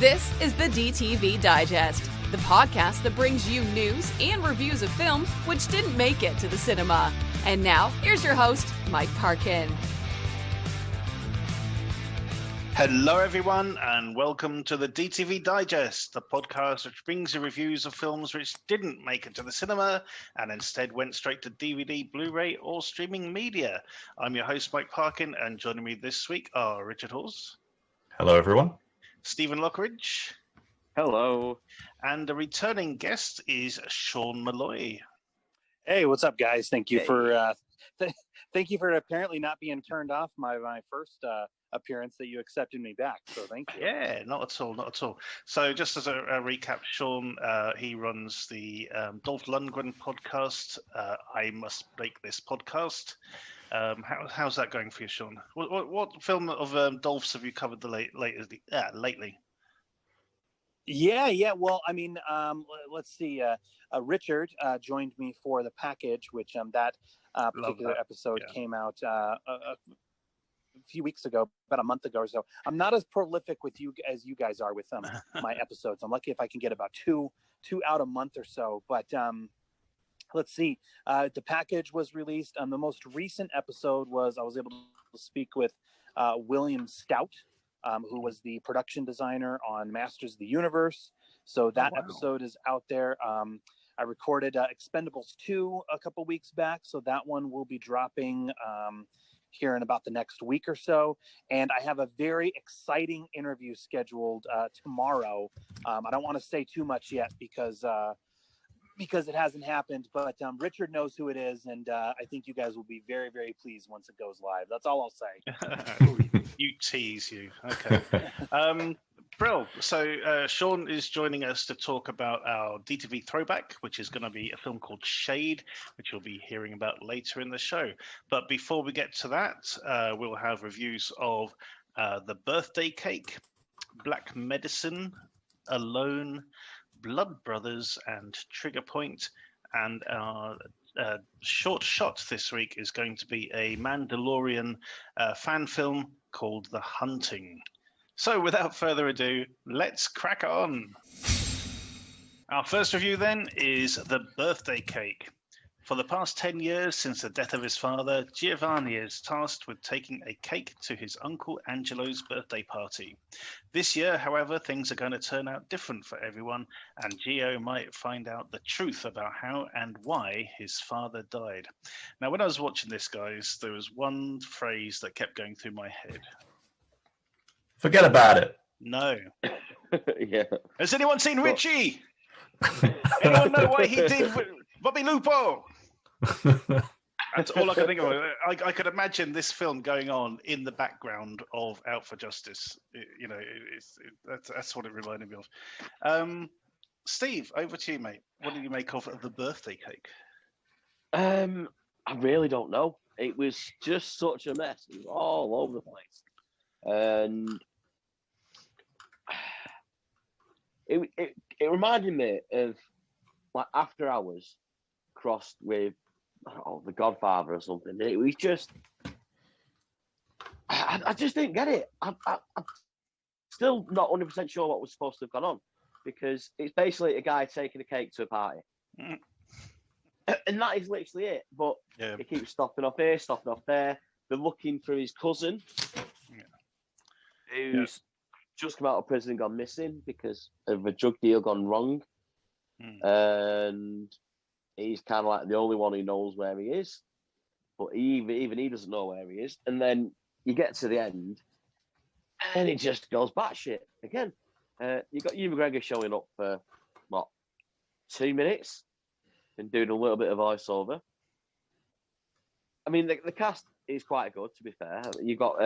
This is the DTV Digest, the podcast that brings you news and reviews of films which didn't make it to the cinema. And now, here's your host, Mike Parkin. Hello, everyone, and welcome to the DTV Digest, the podcast which brings you reviews of films which didn't make it to the cinema and instead went straight to DVD, Blu-ray, or streaming media. I'm your host, Mike Parkin, and joining me this week are Richard Hawes. Hello, everyone. Stephen Lockridge. Hello. And a returning guest is Sean Malloy. Hey, what's up, guys? Thank you for thank you for apparently not being turned off my first appearance that you accepted me back. So thank you. Yeah, not at all. So just as a recap, Sean, he runs the Dolph Lundgren podcast, I Must Break This podcast. How's that going for you, Sean? What film of Dolph's have you covered lately? Yeah. Well, I mean, let's see. Richard joined me for the package, which that particular episode came out a few weeks ago, about a month ago or so. I'm not as prolific with you as you guys are with my episodes. I'm lucky if I can get about two out a month or so. But let's see. The package was released. The most recent episode was I was able to speak with William Stout, who was the production designer on Masters of the Universe. So that episode is out there. I recorded Expendables 2 a couple weeks back, so that one will be dropping here in about the next week or so. And I have a very exciting interview scheduled tomorrow. I don't want to say too much yet because it hasn't happened, but Richard knows who it is, and I think you guys will be very, very pleased once it goes live. That's all I'll say. You tease you. Okay. Brill. So Sean is joining us to talk about our DTV Throwback, which is going to be a film called Shade, which you'll be hearing about later in the show. But before we get to that, we'll have reviews of The Birthday Cake, Black Medicine, Alone, Blood Brothers, and Trigger Point. And our short shot this week is going to be a Mandalorian fan film called The Hunting. So without further ado, let's crack on. Our first review then is The Birthday Cake. For the past 10 years since the death of his father, Giovanni is tasked with taking a cake to his uncle Angelo's birthday party. This year, however, things are going to turn out different for everyone, and Gio might find out the truth about how and why his father died. Now, when I was watching this, guys, there was one phrase that kept going through my head. Forget about it. No. Yeah. Has anyone seen Richie? Anyone know what he did with Bobby Lupo? That's all I can think of. I could imagine this film going on in the background of Out for Justice. That's what it reminded me of. Steve, over to you, mate. What did you make of The Birthday Cake? I really don't know. It was just such a mess. It was all over the place. And it reminded me of like After Hours crossed with The Godfather or something. It was just I just didn't get it. I'm still not 100% sure what was supposed to have gone on, because it's basically a guy taking a cake to a party. And that is literally it. But it keeps stopping off here, stopping off there. They're looking for his cousin, who's just come out of prison and gone missing because of a drug deal gone wrong. And he's kind of like the only one who knows where he is. But even he doesn't know where he is. And then you get to the end, and it just goes batshit again. You got Ewan McGregor showing up for, 2 minutes and doing a little bit of voiceover. I mean, the cast is quite good, to be fair. You got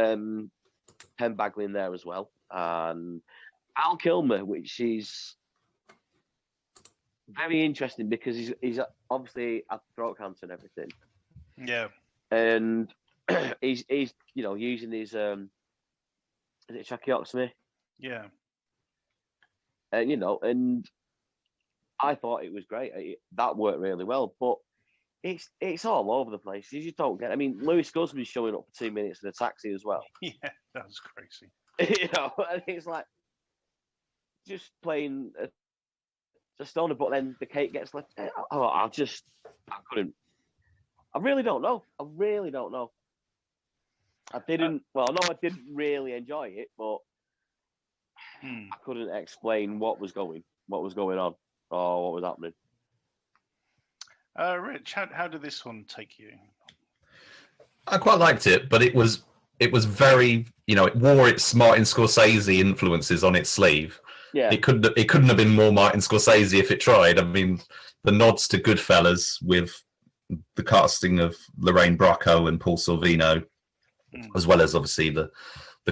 Penn Bagley in there as well, and Val Kilmer, which is very interesting because he's obviously had throat cancer and everything. Yeah, and he's using his is it tracheotomy? Yeah, and I thought it was great. That worked really well, but it's all over the place. You just don't get. I mean, Lewis Guzman's showing up for 2 minutes in a taxi as well. Yeah, that was crazy. And it's like just playing a stoner, but then the cake gets left. Oh, I couldn't. I really don't know. I didn't. Well, no, I didn't really enjoy it, but I couldn't explain what was going on, or what was happening. Rich, how did this one take you? I quite liked it, but it was very, it wore its Martin Scorsese influences on its sleeve. Yeah. It couldn't have been more Martin Scorsese if it tried. I mean, the nods to Goodfellas with the casting of Lorraine Bracco and Paul Sorvino, as well as obviously the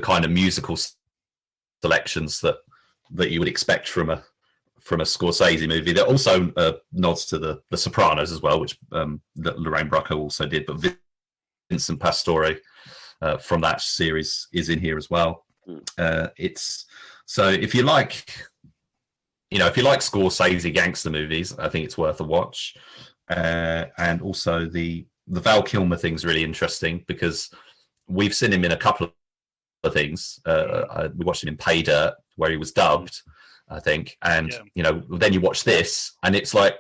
kind of musical selections that you would expect from a Scorsese movie. There are also nods to the Sopranos as well, which that Lorraine Bracco also did, but Vincent Pastore from that series is in here as well. It's so if you like Scorsese gangster movies, I think it's worth a watch. And also the Val Kilmer thing's really interesting because we've seen him in a couple of things. We watched him in Pay Dirt where he was dubbed, I think, and then you watch this and it's like,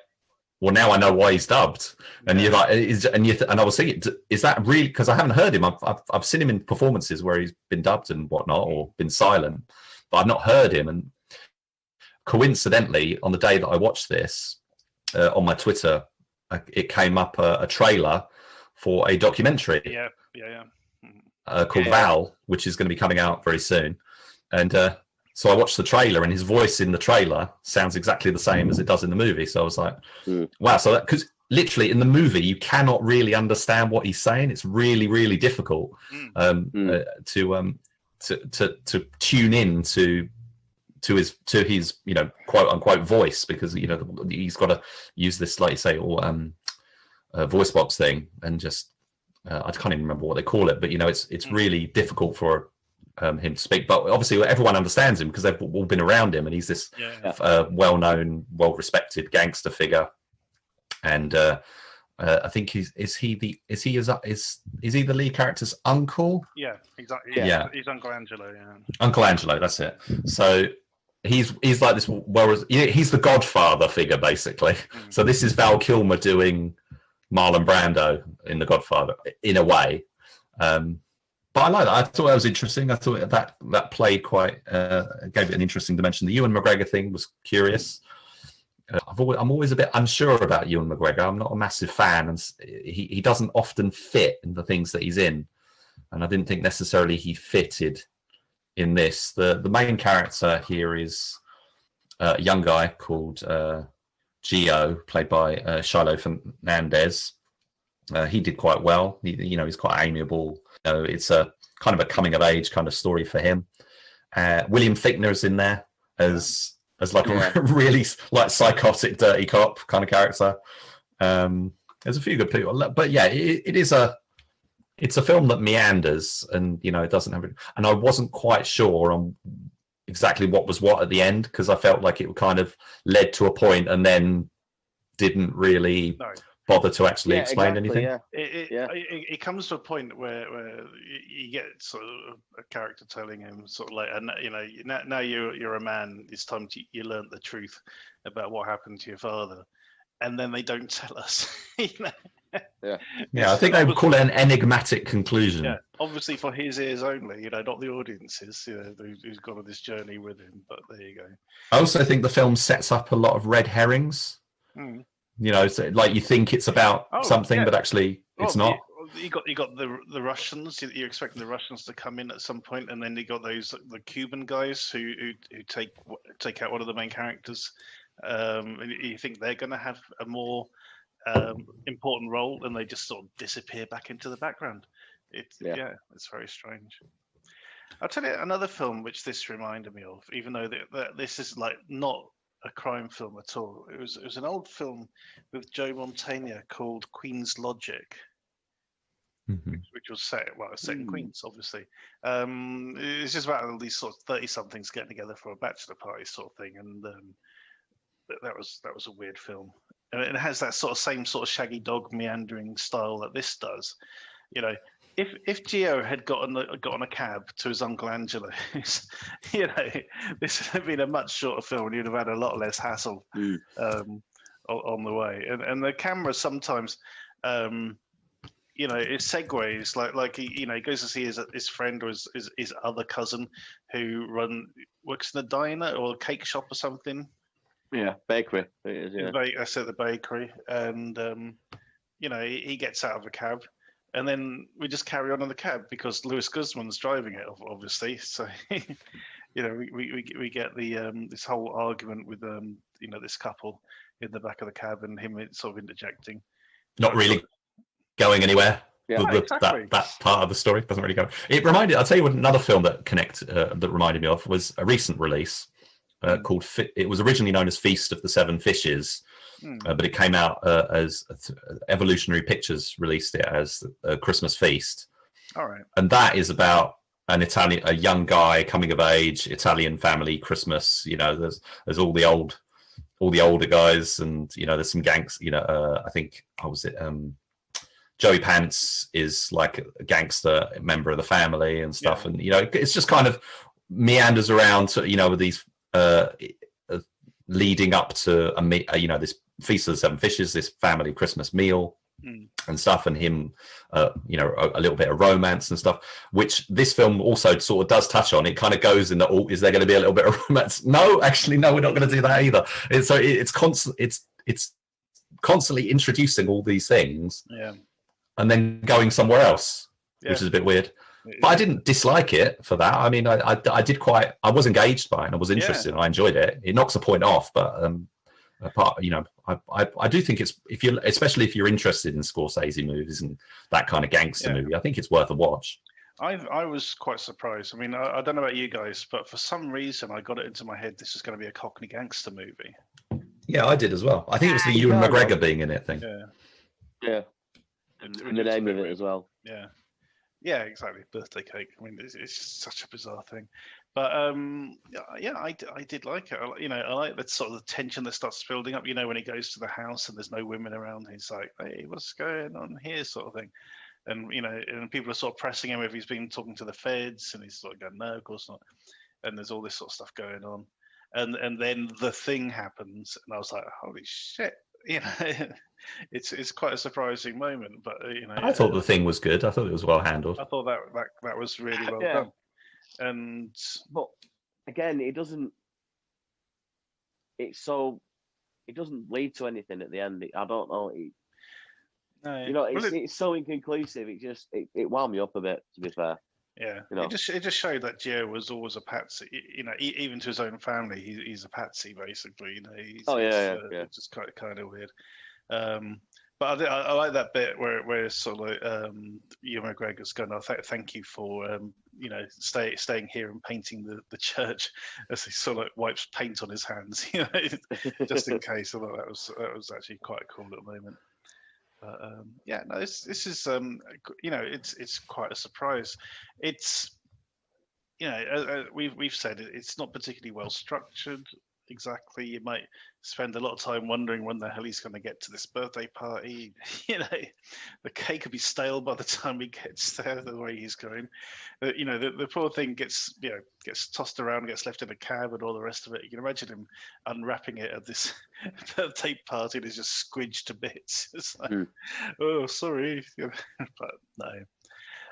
well, now I know why he's dubbed, and you're like, and I was thinking, is that really? Because I haven't heard him. I've seen him in performances where he's been dubbed and whatnot, or been silent, but I've not heard him. And coincidentally, on the day that I watched this, on my Twitter, it came up a trailer for a documentary. Called Val, which is going to be coming out very soon, and. So I watched the trailer, and his voice in the trailer sounds exactly the same as it does in the movie. So I was like, wow. So because literally in the movie, you cannot really understand what he's saying. It's really, really difficult to tune in to his quote unquote voice, because he's got to use this, like you say, or voice box thing, and just I can't even remember what they call it, but it's really difficult for him to speak. But obviously everyone understands him because they've all been around him, and he's this well-known, well-respected gangster figure. And I think is he the lead character's uncle? Yeah, exactly. Yeah. He's Uncle Angelo. Yeah, Uncle Angelo. That's it. So he's like this. He's the Godfather figure basically. So this is Val Kilmer doing Marlon Brando in The Godfather in a way. But I like that. I thought that was interesting. I thought that played quite, gave it an interesting dimension. The Ewan McGregor thing was curious. I'm always a bit unsure about Ewan McGregor. I'm not a massive fan, and he doesn't often fit in the things that he's in. And I didn't think necessarily he fitted in this. The main character here is a young guy called Gio, played by Shiloh Fernandez. He did quite well. He's quite amiable. It's a kind of a coming of age kind of story for him. William Fichtner's in there as like a really like psychotic dirty cop kind of character. There's a few good people, but yeah, it's a film that meanders, and it doesn't have it. And I wasn't quite sure on exactly what was what at the end, because I felt like it kind of led to a point and then didn't really bother to actually explain anything. It comes to a point where you get sort of a character telling him sort of like, now you're a man, it's time you learn the truth about what happened to your father, and then they don't tell us. I think they would call it an enigmatic conclusion. Yeah, obviously for his ears only, not the audiences, who's gone on this journey with him. But there you go. I also think the film sets up a lot of red herrings. So like you think it's about something, but actually it's not. You got the Russians. You're expecting the Russians to come in at some point, and then you got the Cuban guys who take out one of the main characters. And you think they're going to have a more important role, and they just sort of disappear back into the background. It's very strange. I'll tell you another film which this reminded me of, even though that this is like not a crime film at all. It was an old film with Joe Mantegna called Queen's Logic, which was set in Queens, obviously. It's just about all these sort of 30-somethings getting together for a bachelor party sort of thing, and that was a weird film. And it has that same sort of Shaggy Dog meandering style that this does. if Gio had got on a cab to his Uncle Angelo's, you know, this would have been a much shorter film, and you'd have had a lot less hassle on the way. And the camera sometimes, you know, it segues like he, you know, he goes to see his friend or his other cousin who works in a diner or a cake shop or something. Yeah, bakery. It is, yeah. I said the bakery, and you know, he gets out of the cab. And then we just carry on in the cab because Lewis Guzman's driving it, obviously. So, you know, we get the this whole argument with you know, this couple in the back of the cab and him sort of interjecting. Not really going anywhere. Yeah, exactly. That part of the story doesn't really go. It reminded. I'll tell you what. Another film that reminded me of was a recent release called. It was originally known as Feast of the Seven Fishes. But it came out as Evolutionary Pictures released it as a Christmas Feast. All right. And that is about a young guy coming of age, Italian family Christmas. You know, there's all the older guys, and you know, there's some gangs. You know, I think Joey Pants is like a gangster member of the family and stuff, and you know, it's just kind of meanders around, you know, with these leading up to you know, this Feast of the Seven Fishes, this family Christmas meal and stuff, and him, you know, a little bit of romance and stuff, which this film also sort of does touch on. It kind of goes in the, is there going to be a little bit of romance? No, actually, no, we're not going to do that either. It's constantly introducing all these things, and then going somewhere else, which is a bit weird. But I didn't dislike it for that. I mean, I was engaged by it, and I was interested, and I enjoyed it. It knocks a point off, but apart, you know, I do think it's, especially if you're interested in Scorsese movies and that kind of gangster movie, I think it's worth a watch. I was quite surprised. I mean, I don't know about you guys, but for some reason I got it into my head this is going to be a Cockney gangster movie. Yeah, I did as well. I think it was the Ewan McGregor being in it thing. Yeah. And the name of it as well. Yeah. Yeah, exactly. Birthday cake. I mean, it's just such a bizarre thing. But yeah, I did like it. You know, I like that sort of the tension that starts building up. You know, when he goes to the house and there's no women around, he's like, "Hey, what's going on here?" sort of thing. And you know, and people are sort of pressing him if he's been talking to the feds, and he's sort of going, "No, of course not." And there's all this sort of stuff going on, and then the thing happens, and I was like, "Holy shit!" You know, it's quite a surprising moment. But you know, I thought the thing was good. I thought it was well handled. I thought that was really well done. But again, it doesn't lead to anything at the end. I don't know. No, you know, it's so inconclusive. It wound me up a bit, to be fair. Yeah, you know? it just showed that Gio was always a patsy. You know, even to his own family, he's a patsy basically. You know, it's just kind of weird. But I like that bit where sort of like, Ewan McGregor's going, "Oh, thank you for you know, staying here and painting the church," as he sort of like wipes paint on his hands, you know, just in case. I thought that was actually quite a cool little moment. But yeah, no, this is you know, it's quite a surprise. It's, you know, we've said it's not particularly well structured. Exactly, you might spend a lot of time wondering when the hell he's going to get to this birthday party. You know, the cake could be stale by the time he gets there. The way he's going, you know, the poor thing gets tossed around, gets left in a cab, and all the rest of it. You can imagine him unwrapping it at this birthday party, and it's just squidged to bits. It's like, oh, sorry, but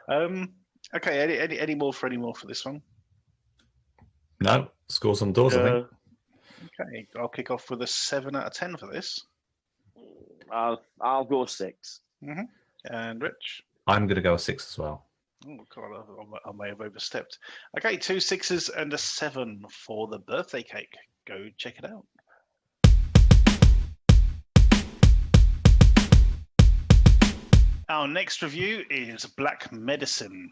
no. Okay, any more for this one? No, scores on the doors, I think. Okay, I'll kick off with a 7 out of 10 for this. I'll go 6. Mm-hmm. And Rich? I'm going to go a 6 as well. Oh God, I may have overstepped. Okay, 2 6s and a 7 for the birthday cake. Go check it out. Our next review is Black Medicine.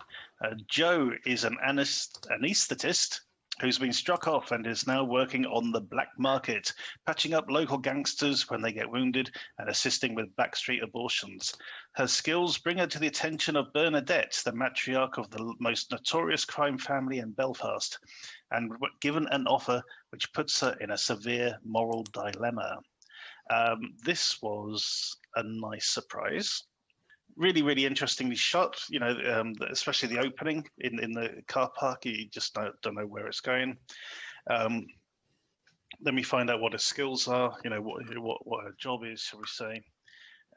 Joe is an anaesthetist who's been struck off and is now working on the black market, patching up local gangsters when they get wounded and assisting with backstreet abortions. Her skills bring her to the attention of Bernadette, the matriarch of the most notorious crime family in Belfast, and given an offer which puts her in a severe moral dilemma. This was a nice surprise. really, really interestingly shot. Especially the opening in the car park. You just don't know where it's going. Then we find out what her skills are. What her job is, shall we say,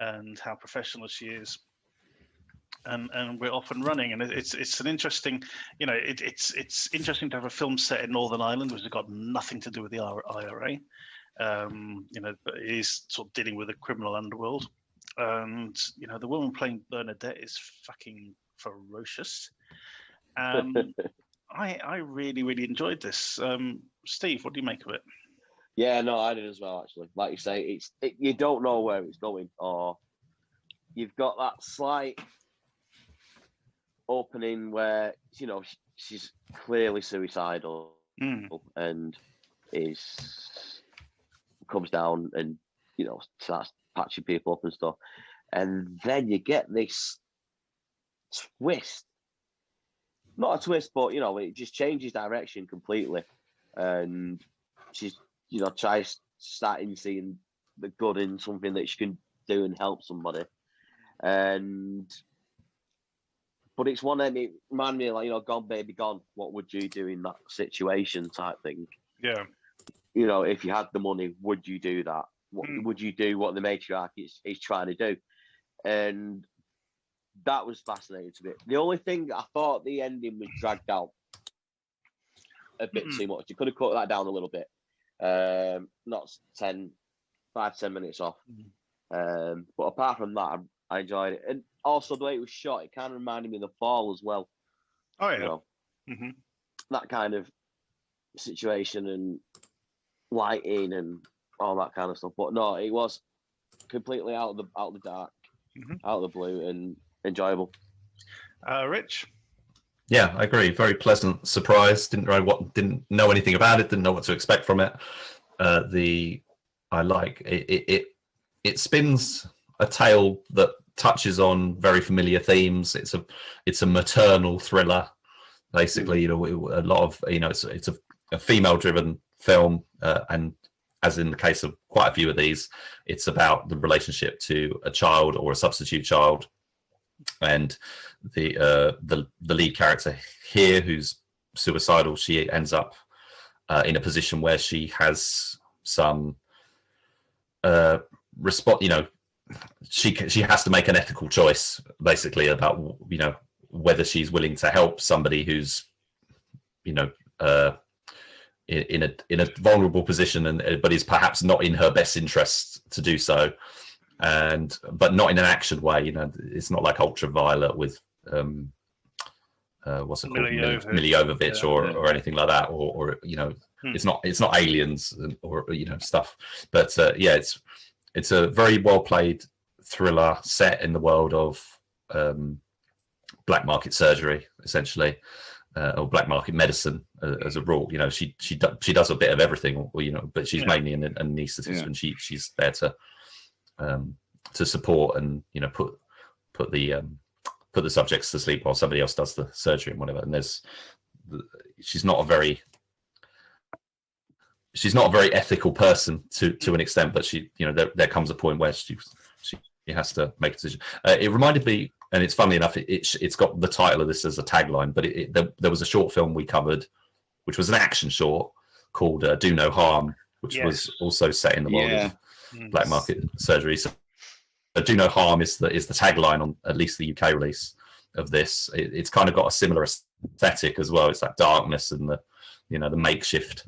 and how professional she is. And we're off and running, and it's an interesting, it's interesting to have a film set in Northern Ireland, which has got nothing to do with the IRA, but it is sort of dealing with the criminal underworld, and the woman playing Bernadette is fucking ferocious. I really, really enjoyed this. Steve, what do you make of it? Yeah, no, I did as well. Actually, like you say, you don't know where it's going, or you've got that slight opening where she's clearly suicidal and comes down and starts patching people up and stuff, and then you get this twist, not a twist, but it just changes direction completely, and she's tries starting seeing the good in something that she can do and help somebody, but it's one that it reminded me of, Gone Baby Gone. What would you do in that situation type thing? Yeah. If you had the money, would you do that? What would you do what the matriarch is trying to do? And that was fascinating to me. The only thing I thought the ending was dragged out a bit too much. You could have cut that down a little bit. Not 5-10 minutes off. But apart from that, I enjoyed it. And also the way it was shot, it kind of reminded me of The Fall as well. Oh, yeah. That kind of situation and lighting and all that kind of stuff. But no, it was completely out of the dark, out of the blue, and enjoyable. Rich? Yeah, I agree. Very pleasant surprise. Didn't know anything about it. Didn't know what to expect from it. I like it. It spins a tale that touches on very familiar themes. It's a maternal thriller, basically. A lot of it's a female-driven film, and as in the case of quite a few of these, it's about the relationship to a child or a substitute child, and the lead character here, who's suicidal, she ends up in a position where she has some she has to make an ethical choice, basically, about whether she's willing to help somebody who's in a vulnerable position, but is perhaps not in her best interest to do so, but not in an action way. It's not like Ultraviolet with what's it called, Millie Jovovich, or anything like that, or it's not Aliens or stuff. But it's a very well played thriller set in the world of black market surgery, essentially, or black market medicine as a rule. She does a bit of everything, but she's mainly an anaesthetist, and she's there to support and put the subjects to sleep while somebody else does the surgery and whatever. And she's not a very ethical person to an extent, but there comes a point where she has to make a decision. It reminded me, and it's funny enough, it's got the title of this as a tagline, but there was a short film we covered, which was an action short called Do No Harm, which was also set in the world of black market surgery. So Do No Harm is the tagline on at least the UK release of this. It's kind of got a similar aesthetic as well. It's that darkness and the makeshift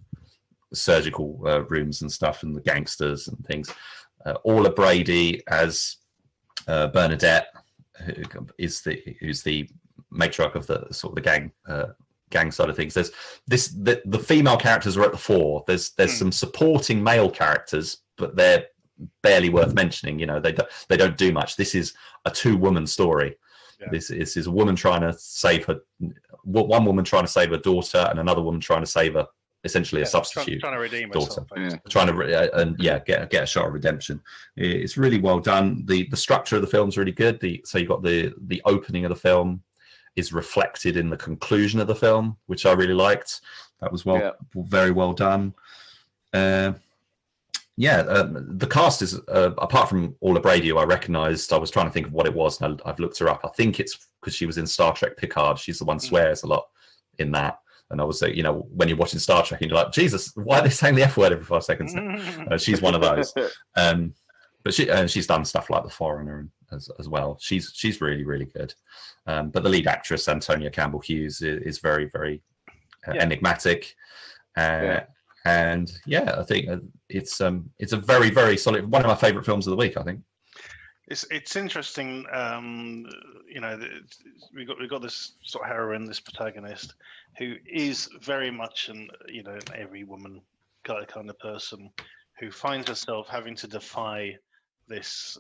surgical rooms and stuff, and the gangsters and things. Orla Brady as Bernadette, who's the matriarch of the sort of the gang side of things. There's the female characters are at the fore. There's some supporting male characters, but they're barely worth mentioning. They don't do much. This is a 2-woman story. This is a woman trying to save one woman trying to save her daughter, and another woman trying to save her, essentially a substitute trying to redeem daughter, herself, trying to get a shot of redemption. It's really well done. The structure of the film is really good. So you've got the opening of the film is reflected in the conclusion of the film, which I really liked. That was very well done. The cast is apart from Orla Brady, who I recognised. I was trying to think of what it was, and I've looked her up. I think it's because she was in Star Trek Picard. She's the one who swears a lot in that. And I was, when you're watching Star Trek, and you're like, Jesus, why are they saying the F word every 5 seconds? She's one of those. But she's done stuff like The Foreigner as well. She's really, really good. But the lead actress, Antonia Campbell Hughes, is very, very enigmatic. And I think it's a very, very solid, one of my favourite films of the week, I think. It's interesting, we've got this sort of heroine, this protagonist, who is very much an every woman kind of person, who finds herself having to defy this,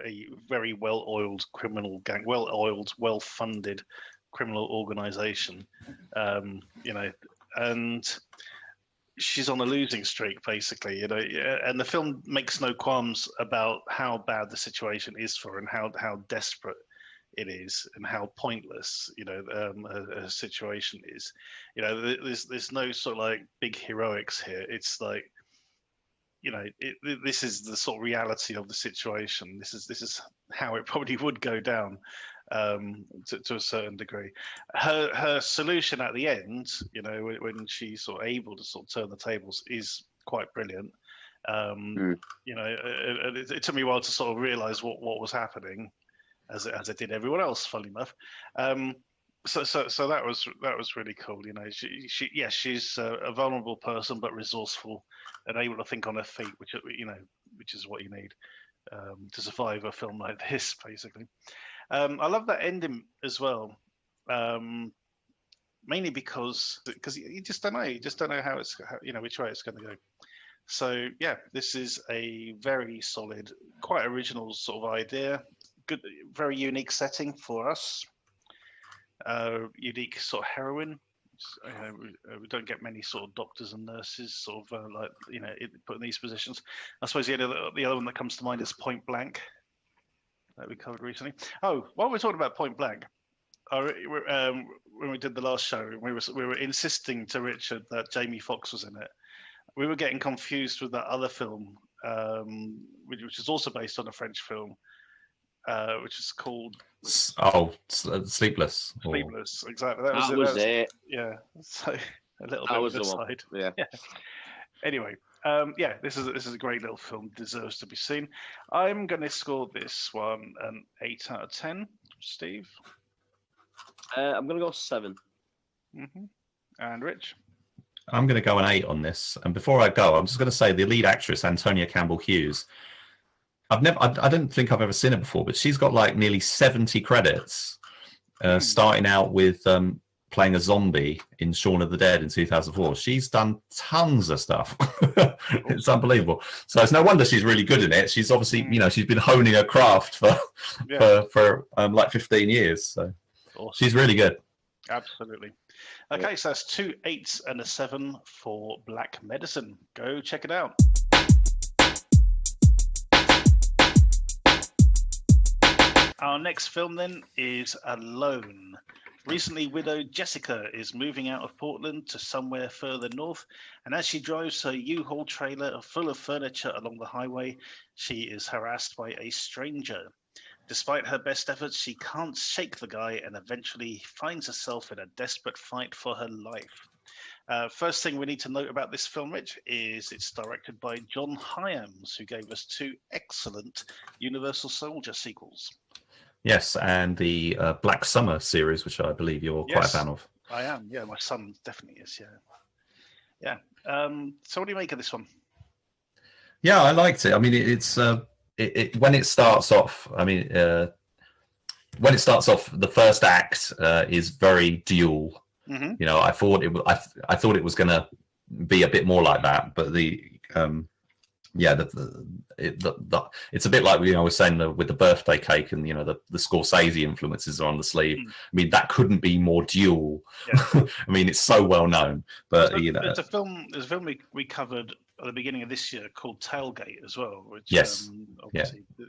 a very well-oiled criminal gang, well-funded criminal organization, and she's on a losing streak, basically, and the film makes no qualms about how bad the situation is for her, and how desperate it is, and how pointless her situation is. There's no sort of like big heroics here. It's like, this is the sort of reality of the situation. This is how it probably would go down, to a certain degree. Her solution at the end, when she's sort of able to sort of turn the tables, is quite brilliant. It took me a while to sort of realize what was happening, as it did everyone else, funnily enough. So that was really cool. She's a vulnerable person, but resourceful and able to think on her feet, which is what you need to survive a film like this, basically. I love that ending as well, mainly because you just don't know. You just don't know which way it's going to go. So yeah, this is a very solid, quite original sort of idea. Good, very unique setting for us. Unique sort of heroine. We don't get many sort of doctors and nurses sort of put in these positions. I suppose the other one that comes to mind is Point Blank, that we covered recently. Oh, while we're talking about Point Blank, when we did the last show, we were insisting to Richard that Jamie Foxx was in it. We were getting confused with that other film, which is also based on a French film, which is called Sleepless. Sleepless, exactly. That was it. Yeah, so a little bit of the side. Yeah. Anyway, this is a great little film. Deserves to be seen. I'm going to score this one an 8 out of 10. Steve, I'm going to go 7. And Rich, I'm going to go an 8 on this. And before I go, I'm just going to say the lead actress, Antonia Campbell Hughes. I don't think I've ever seen her before, but she's got like nearly 70 credits, starting out with playing a zombie in Shaun of the Dead in 2004. She's done tons of stuff. It's unbelievable. So it's no wonder she's really good in it. She's obviously, she's been honing her craft for like 15 years. So awesome. She's really good. Absolutely. Okay, so that's 2 8s and a 7 for Black Medicine. Go check it out. Our next film then is Alone. Recently widowed Jessica is moving out of Portland to somewhere further north, and as she drives her U-Haul trailer full of furniture along the highway, she is harassed by a stranger. Despite her best efforts, she can't shake the guy and eventually finds herself in a desperate fight for her life. First thing we need to note about this film, Rich, is it's directed by John Hyams, who gave us 2 excellent Universal Soldier sequels. Yes, and the Black Summer series, which I believe you're quite a fan of. I am, yeah. My son definitely is, yeah. So what do you make of this one? Yeah, I liked it. I mean, it's when it starts off. I mean, when it starts off, the first act is very dual. Mm-hmm. I thought it was going to be a bit more like that, but it's a bit like I was saying with the birthday cake, and the Scorsese influences are on the sleeve. I mean, that couldn't be more dual. Yeah. I mean, it's so well known. But there's a film we covered at the beginning of this year called Tailgate as well. Which, yes,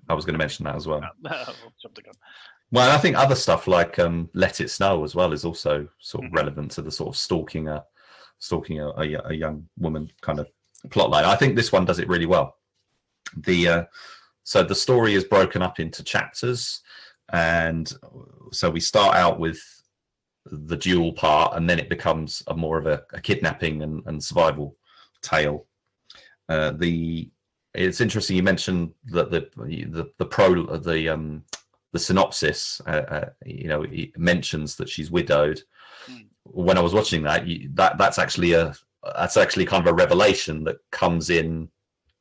I was going to mention that as well. Jumped the gun. Well, I think other stuff like Let It Snow as well is also sort of relevant to the sort of stalking a young woman kind of plot line. I think this one does it really well. So the story is broken up into chapters, and so we start out with the duel part, and then it becomes more of a kidnapping and survival tale. It's interesting you mentioned that the synopsis, it mentions that she's widowed. When I was watching that's actually kind of a revelation that comes in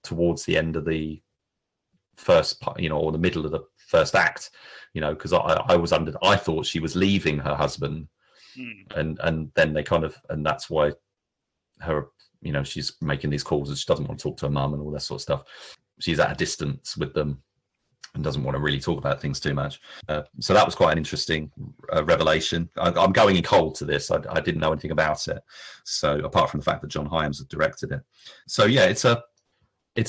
towards the end of the first part, or the middle of the first act, because I thought she was leaving her husband, and then they and that's why her, she's making these calls and she doesn't want to talk to her mum and all that sort of stuff. She's at a distance with them and doesn't want to really talk about things too much. So that was quite an interesting revelation. I'm going in cold to this. I didn't know anything about it. So apart from the fact that John Hyams had directed it. So yeah, it's a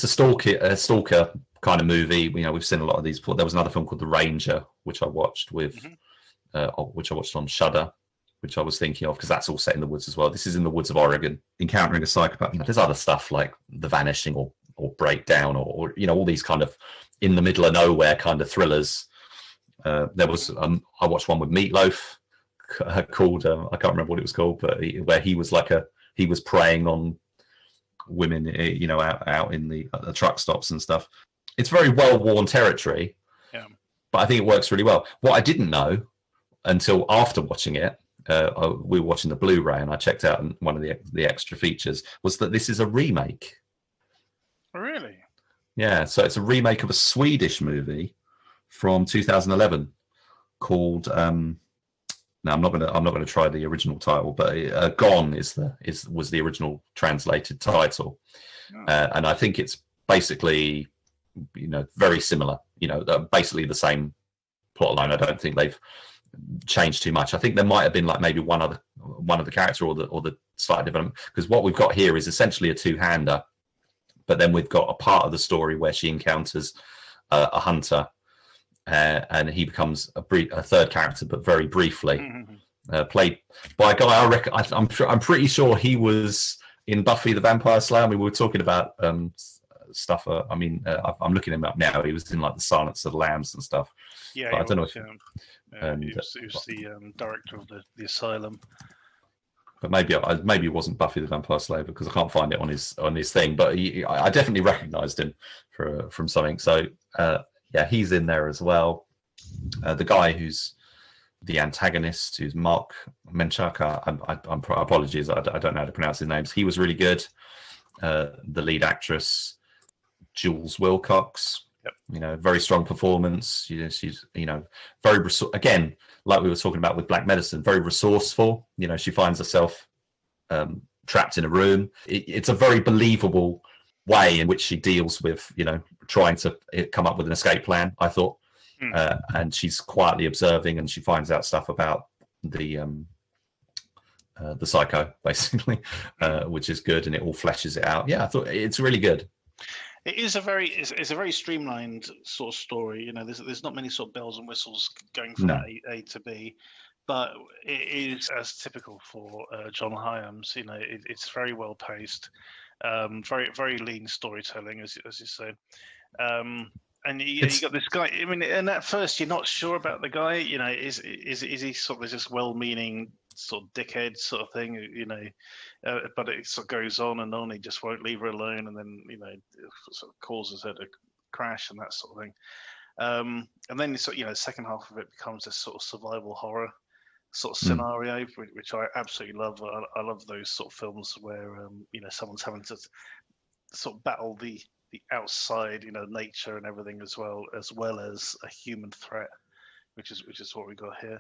stalker kind of movie. We've seen a lot of these before. There was another film called The Ranger, which I watched which I watched on Shudder, which I was thinking of because that's all set in the woods as well. This is in the woods of Oregon, encountering a psychopath. There's other stuff like The Vanishing or Breakdown or all these kind of in the middle of nowhere kind of thrillers. There was I watched one with Meatloaf called I can't remember what it was called, but where he was preying on women, out in the truck stops and stuff. It's very well-worn territory, but I think it works really well. What I didn't know until after watching it, we were watching the Blu-ray and I checked out one of the extra features, was that this is a remake. Really? Yeah, so it's a remake of a Swedish movie from 2011 called now I'm not gonna try the original title, but Gone was the original translated title. And I think it's basically very similar, basically the same plot line. I don't think they've changed too much. I think there might have been like maybe one of the character or the slight development, because what we've got here is essentially a two-hander, but then we've got a part of the story where she encounters a hunter, and he becomes a third character, but very briefly, played by a guy I'm pretty sure he was in Buffy the Vampire Slayer. We were talking about stuff. I'm looking him up now. He was in like the Silence of the Lambs and stuff. Yeah, but I don't know if he was the director of the asylum. But maybe it wasn't Buffy the Vampire Slayer because I can't find it on his thing. But I definitely recognised him from something. So yeah, he's in there as well. The guy who's the antagonist, who's Mark Menchaca. Apologies, I don't know how to pronounce his names. He was really good. The lead actress, Jules Wilcox. Yep. Very strong performance. She's very again, like we were talking about with Black Medicine, very resourceful. She finds herself trapped in a room. It's a very believable way in which she deals with trying to come up with an escape plan, I thought. And she's quietly observing, and she finds out stuff about the psycho, basically, which is good, and it all fleshes it out. Yeah, I thought it's really good. It is it's a very streamlined sort of story. There's not many sort of bells and whistles going from A to B, but it is as typical for John Hyams. It's very well paced, very very lean storytelling, as you say. And you got this guy. And at first you're not sure about the guy. Is he sort of just well-meaning sort of dickhead sort of thing? But it sort of goes on and on. He just won't leave her alone, and then it sort of causes her to crash and that sort of thing. And then the second half of it becomes this sort of survival horror sort of scenario, which I absolutely love. I love those sort of films where someone's having to sort of battle the outside, nature and everything as well as a human threat, which is what we got here.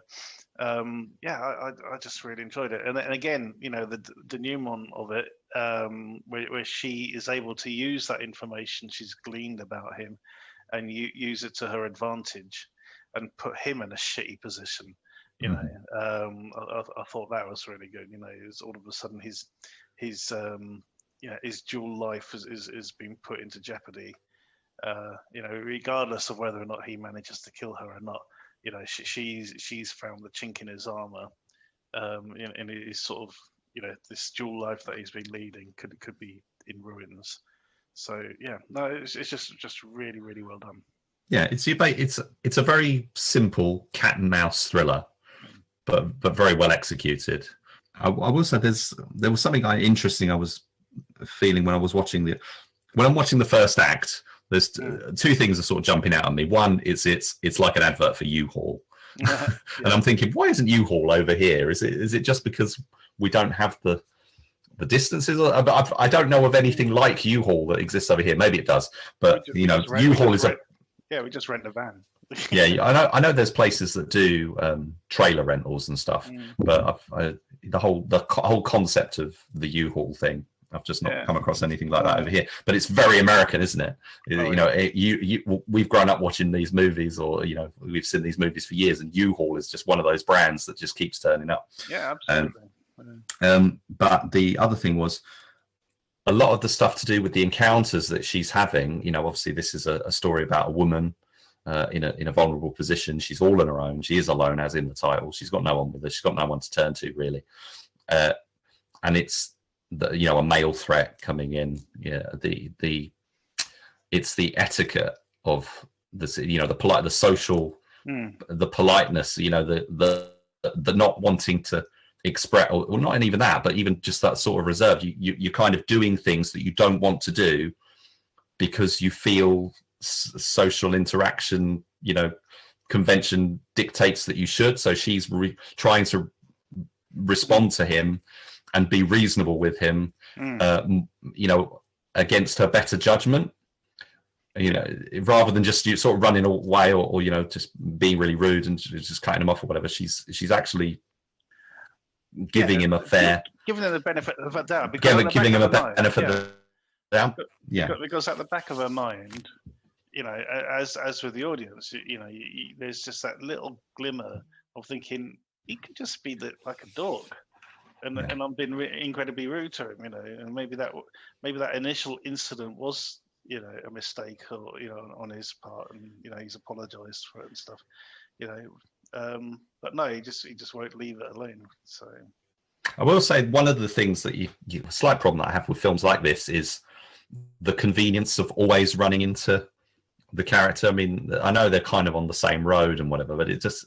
I just really enjoyed it, and again, the denouement of it, where she is able to use that information she's gleaned about him, and use it to her advantage, and put him in a shitty position. I thought that was really good. It's all of a sudden his dual life is being put into jeopardy. Regardless of whether or not he manages to kill her or not. She's found the chink in his armor, and his sort of this dual life that he's been leading could be in ruins. So yeah, no, it's just really, really well done. Yeah, it's a very simple cat and mouse thriller, but very well executed. I will say there was something interesting I was feeling when I was watching when I'm watching the first act. There's two things are sort of jumping out at me. One is it's like an advert for U-Haul, Yeah. and I'm thinking, why isn't U-Haul over here? Is it just because we don't have the distances? I don't know of anything like U-Haul that exists over here. Maybe it does, but U-Haul is we just rent a van. Yeah, I know there's places that do trailer rentals and stuff, but the whole concept of the U-Haul thing, I've just not come across anything like that over here. But it's very American, isn't it? We've grown up watching these movies, or we've seen these movies for years, and U-Haul is just one of those brands that just keeps turning up. Yeah, absolutely. But the other thing was a lot of the stuff to do with the encounters that she's having. Obviously this is a story about a woman in a vulnerable position. She's all on her own. She is alone, as in the title. She's got no one with her. She's got no one to turn to, really. And it's a male threat coming in. Yeah, it's the etiquette of the social, the politeness. The not wanting to express, or not even that, but even just that sort of reserve. You're kind of doing things that you don't want to do because you feel social interaction, convention dictates that you should. So she's trying to respond to him and be reasonable with him, against her better judgment, rather than just sort of running away or just being really rude and just cutting him off or whatever. She's actually giving him a fair, giving him the benefit of the doubt, giving him a benefit of the doubt. Yeah, because at the back of her mind, as with the audience, there's just that little glimmer of thinking he could just be like a dog, and I'm being incredibly rude to him, and maybe that initial incident was a mistake, or on his part, and he's apologized for it and stuff, but no, he just won't leave it alone. So I will say one of the things that a slight problem that I have with films like this is the convenience of always running into the character. I mean, I know they're kind of on the same road and whatever, but it does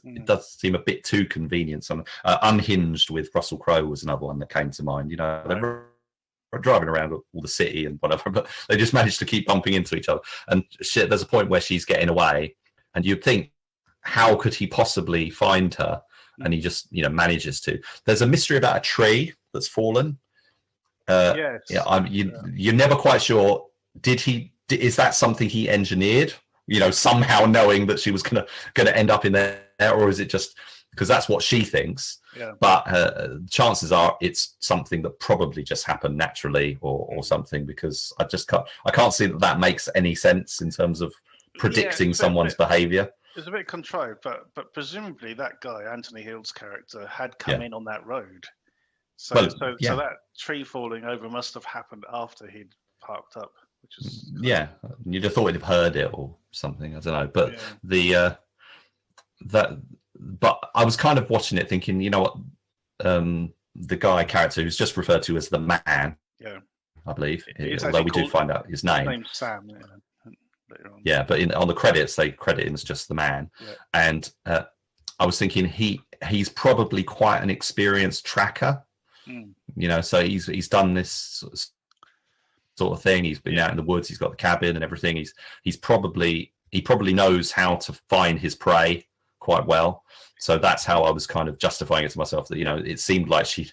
seem a bit too convenient. Unhinged with Russell Crowe was another one that came to mind. They're driving around all the city and whatever, but they just managed to keep bumping into each other. And shit, there's a point where she's getting away, and you'd think, how could he possibly find her? And he just, manages to. There's a mystery about a tree that's fallen. Yes. Yeah, you're never quite sure. Is that something he engineered? Somehow knowing that she was gonna end up in there, or is it just because that's what she thinks? Yeah. But chances are it's something that probably just happened naturally, or something. Because I can't see that makes any sense in terms of predicting someone's behaviour. It's a bit contrived, but presumably that guy, Anthony Hill's character, had come in on that road. So that tree falling over must have happened after he'd parked up, which is you'd have thought he'd have heard it or something. I don't know, but but I was kind of watching it thinking, the guy character who's just referred to as the man, I believe, although we do find out his name. His name's Sam. Later on. Yeah, but on the credits they credit him as just the man, and I was thinking he's probably quite an experienced tracker, so he's done this sort of thing. He's been out in the woods, he's got the cabin and everything. He probably knows how to find his prey quite well. So that's how I was kind of justifying it to myself, that it seemed like she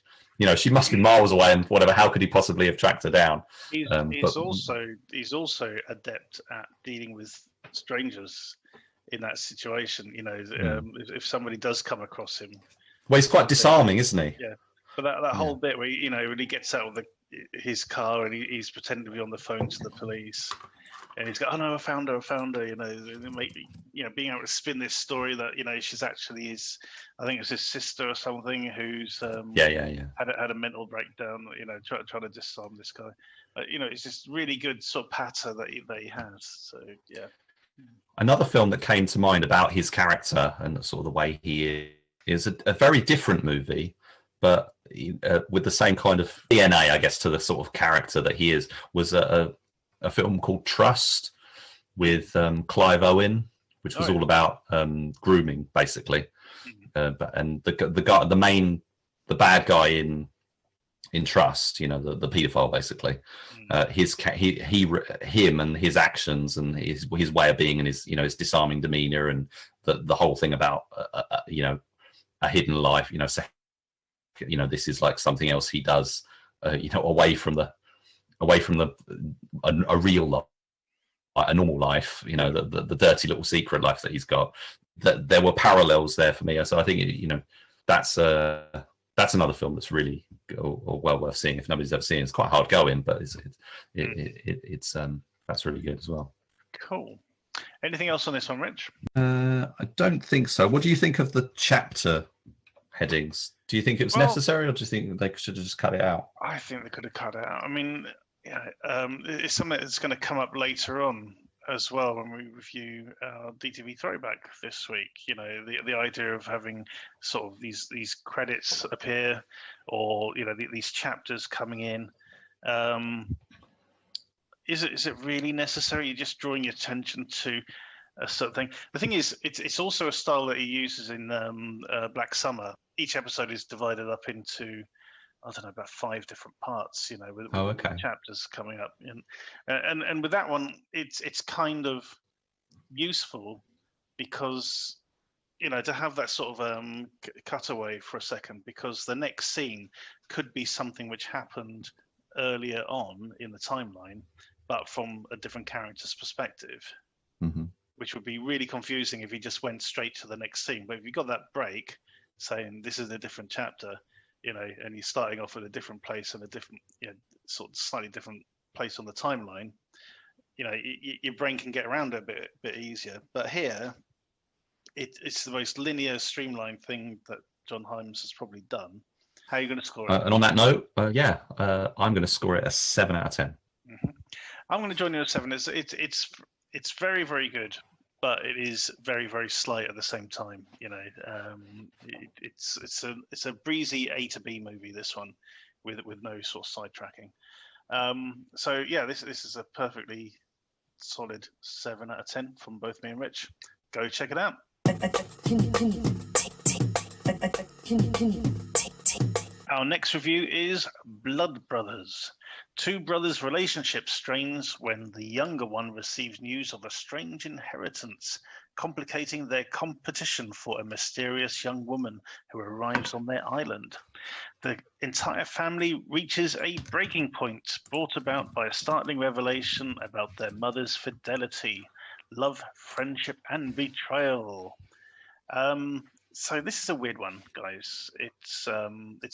must be miles away and whatever. How could he possibly have tracked her down? He's also adept at dealing with strangers in that situation. If somebody does come across him. Well, he's quite disarming, isn't he? Yeah, but that whole bit where when he gets out of his car and he's pretending to be on the phone to the police, and he's got, oh no, I found her. Being able to spin this story that she's actually I think it's his sister or something who's had a mental breakdown, trying to disarm this guy. It's just really good sort of patter that he has. So yeah. Another film that came to mind about his character and sort of the way he is a very different movie, but with the same kind of DNA, I guess, to the sort of character that he is, was a film called Trust with Clive Owen, which was all about grooming, basically. And the bad guy in Trust, you know, the paedophile, basically, him and his actions and his way of being and his, you know, his disarming demeanor and the whole thing about you know, a hidden life, you know, this is like something else he does, you know, away from a real life, a normal life, you know, the dirty little secret life that he's got. That there were parallels there for me, so I think, you know, that's another film that's really well worth seeing if nobody's ever seen it. It's quite hard going, but it's that's really good as well. Cool. Anything else on this one, Rich? I don't think so. What do you think of the chapter headings? Do you think it was necessary, or do you think they should have just cut it out? I think they could have cut it out. I mean, it's something that's going to come up later on as well when we review DTV Throwback this week. You know, the idea of having sort of these credits appear, or, you know, these chapters coming in. Is it really necessary? You're just drawing your attention to a certain thing. The thing is, it's also a style that he uses in Black Summer. Each episode is divided up into, I don't know, about 5 different parts, you know, with chapters coming up. And with that one, it's kind of useful because, you know, to have that sort of cutaway for a second, because the next scene could be something which happened earlier on in the timeline, but from a different character's perspective, which would be really confusing if he just went straight to the next scene. But if you got that break saying this is a different chapter, you know, and you're starting off at a different place and a different, you know, sort of slightly different place on the timeline, you know, your brain can get around it a bit easier. But here, it's the most linear, streamlined thing that John Hyams has probably done. How are you going to score it? And on that note, I'm going to score it a 7 out of 10. I'm going to join you at 7. It's very, very good, but it is very, very slight at the same time. You know, it's a breezy A to B movie, this one, with no sort of sidetracking. So yeah, this is a perfectly solid 7 out of 10 from both me and Rich. Go check it out. Our next review is Blood Brothers. 2 brothers' relationship strains when the younger one receives news of a strange inheritance, complicating their competition for a mysterious young woman who arrives on their island. The entire family reaches a breaking point, brought about by a startling revelation about their mother's fidelity, love, friendship, and betrayal. So this is a weird one, guys. It's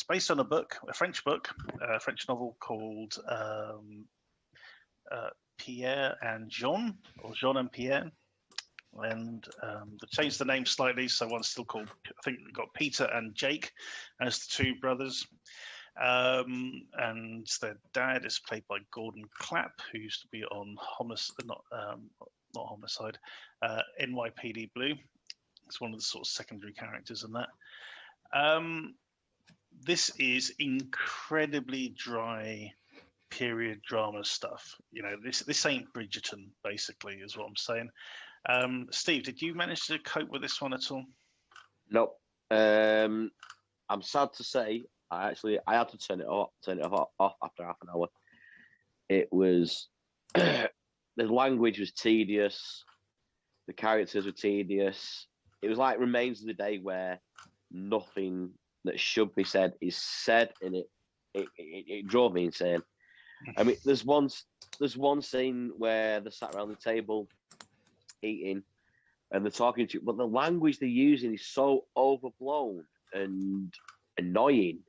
based on a French book, a French novel called Pierre and Jean, or Jean and Pierre. And they've changed the name slightly, so one's still called, I think we've got Peter and Jake as the 2 brothers. And their dad is played by Gordon Clapp, who used to be on NYPD Blue. It's one of the sort of secondary characters in that. This is incredibly dry period drama stuff. You know, this ain't Bridgerton, basically, is what I'm saying. Steve, did you manage to cope with this one at all? Nope. I'm sad to say, I had to turn it off after half an hour. It was the language was tedious, the characters were tedious. It was like Remains of the Day, where nothing that should be said is said, and it drove me insane. I mean, there's one scene where they're sat around the table eating, and they're talking to you, but the language they're using is so overblown and annoying.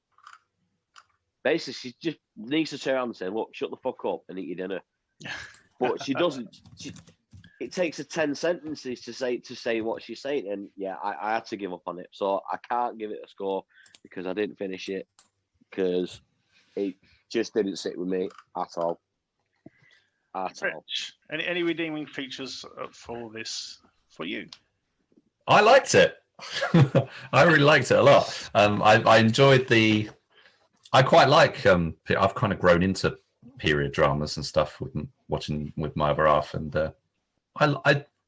Basically, she just needs to turn around and say, "Look, shut the fuck up and eat your dinner." But she doesn't. It takes her 10 sentences to say what she's saying, and yeah, I had to give up on it. So I can't give it a score because I didn't finish it, because it just didn't sit with me at all. Rich, any redeeming features for this for you? I liked it. I really liked it a lot. I enjoyed the I quite like. I've kind of grown into period dramas and stuff with watching with my other half, and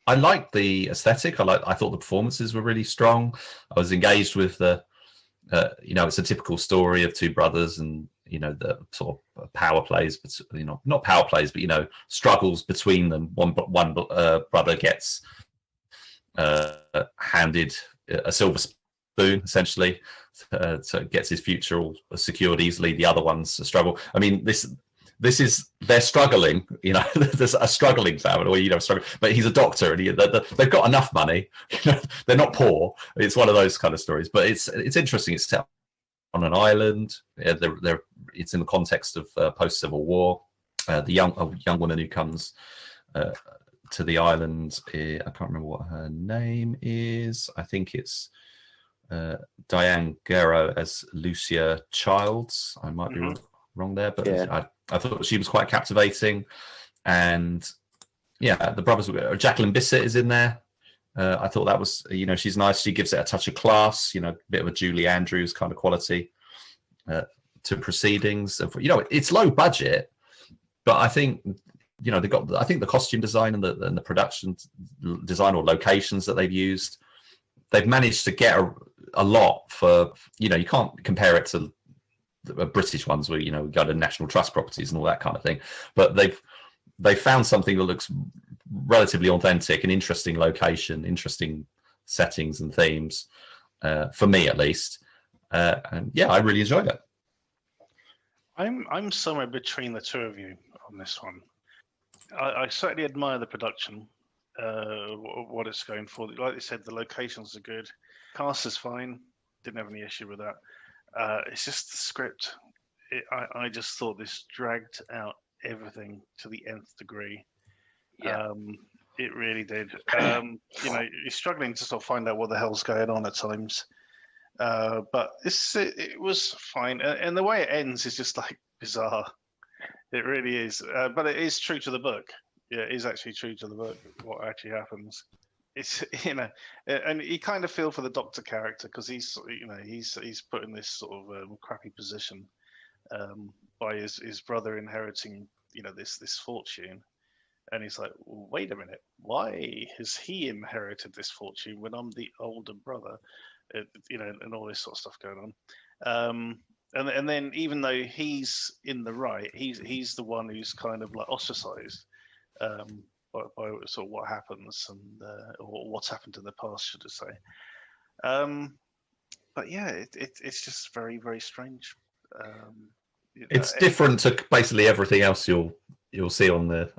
I liked the aesthetic. I thought the performances were really strong. I was engaged with the. It's a typical story of two brothers, and the sort of power plays, but not power plays, but struggles between them. One brother gets handed a silver spoon, essentially, so gets his future all secured easily. The other one's a struggle. I mean, they're struggling. There's a struggling family, or struggling, but he's a doctor, and they've got enough money. They're not poor. It's one of those kind of stories, but it's interesting. It's set on an island. It's in the context of post-Civil War. The young woman who comes to the island, I can't remember what her name is. I think it's Diane Guerrero as Lucia Childs. I might be wrong there, but yeah. I thought she was quite captivating. And yeah, the brothers, Jacqueline Bisset is in there. I thought that was, she's nice. She gives it a touch of class, a bit of a Julie Andrews kind of quality to proceedings. It's low budget, but I think, I think the costume design and the production design or locations that they've used, they've managed to get a lot for, you can't compare it to the British ones where, we go to National Trust properties and all that kind of thing. But they've found something that looks relatively authentic, an interesting location, interesting settings and themes, for me at least. And yeah, I really enjoyed it. I'm somewhere between the two of you on this one. I certainly admire the production, what it's going for. Like you said, the locations are good. Cast is fine. Didn't have any issue with that. It's just the script. I just thought this dragged out everything to the nth degree. Yeah. It really did. You're struggling to sort of find out what the hell's going on at times. But it was fine. And the way it ends is just like bizarre. It really is. But it is true to the book. Yeah, it is actually true to the book, what actually happens. It's, and you kind of feel for the doctor character because he's put in this sort of crappy position by his brother inheriting, this fortune. And he's like, well, wait a minute, why has he inherited this fortune when I'm the older brother? And all this sort of stuff going on. And then even though he's in the right, he's the one who's kind of like ostracized by sort of what happens and or what's happened in the past, should I say. But yeah, it's just very, very strange. It's different to basically everything else you'll see on the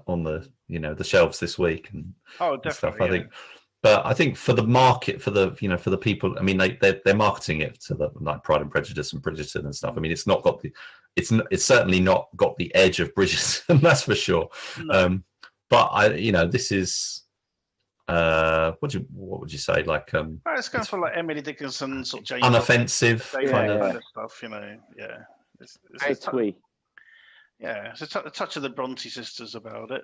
the shelves this week and stuff. I think. But I think for the market, for the people, I mean, they're marketing it to the like Pride and Prejudice and Bridgerton and stuff. I mean, it's not got it's certainly not got the edge of Bridgerton, that's for sure. No. But this is what would you say? Like it's kind of for like Emily Dickinson, sort of Jane unoffensive kind of stuff. Yeah, it's a touch of the Bronte sisters about it.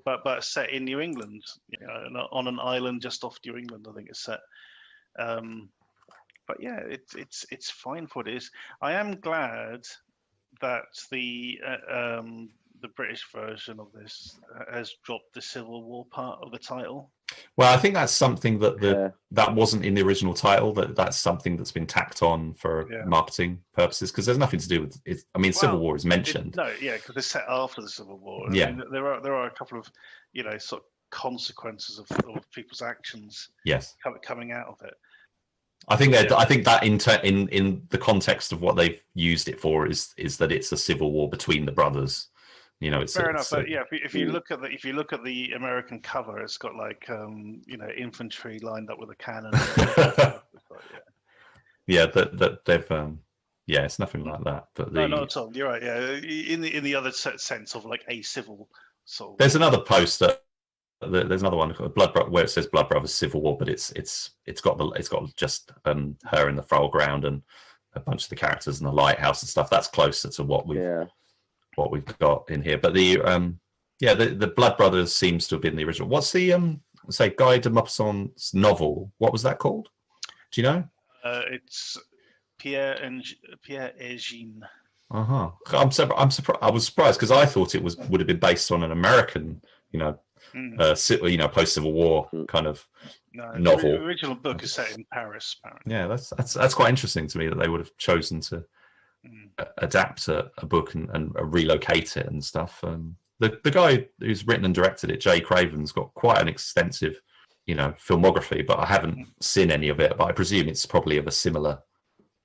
But set in New England, on an island just off New England, I think it's set. But yeah, it's fine for what it is. I am glad that the British version of this has dropped the Civil War part of the title. Well, I think that's something that wasn't in the original title. That's something that's been tacked on for marketing purposes because there's nothing to do with it. I mean, Civil War is mentioned. Because it's set after the Civil War. I mean, there are a couple of sort of consequences of people's actions. Yes, coming out of it. I think that in the context of what they've used it for is that it's a civil war between the brothers. It's fair enough. But yeah, if you look at the American cover, it's got like infantry lined up with a cannon. That they've it's nothing like that. But no, not at all. You're right. Yeah, in the other sense of like a civil sort of. There's another poster. There's another one where it says Blood Brothers Civil War, but it's got just her in the foreground and a bunch of the characters in the lighthouse and stuff. That's closer to what we've got in here. But the Blood Brothers seems to have been the original. What's the Guy de Maupassant's novel? What was that called? Do you know? It's Pierre Egine. I'm surprised. I was surprised because I thought it would have been based on an American, post-Civil War kind of novel. The original book is set in Paris, apparently. Yeah, that's quite interesting to me that they would have chosen to adapt a book and relocate it and stuff. The guy who's written and directed it, Jay Craven's got quite an extensive, filmography, but I haven't seen any of it. But I presume it's probably of a similar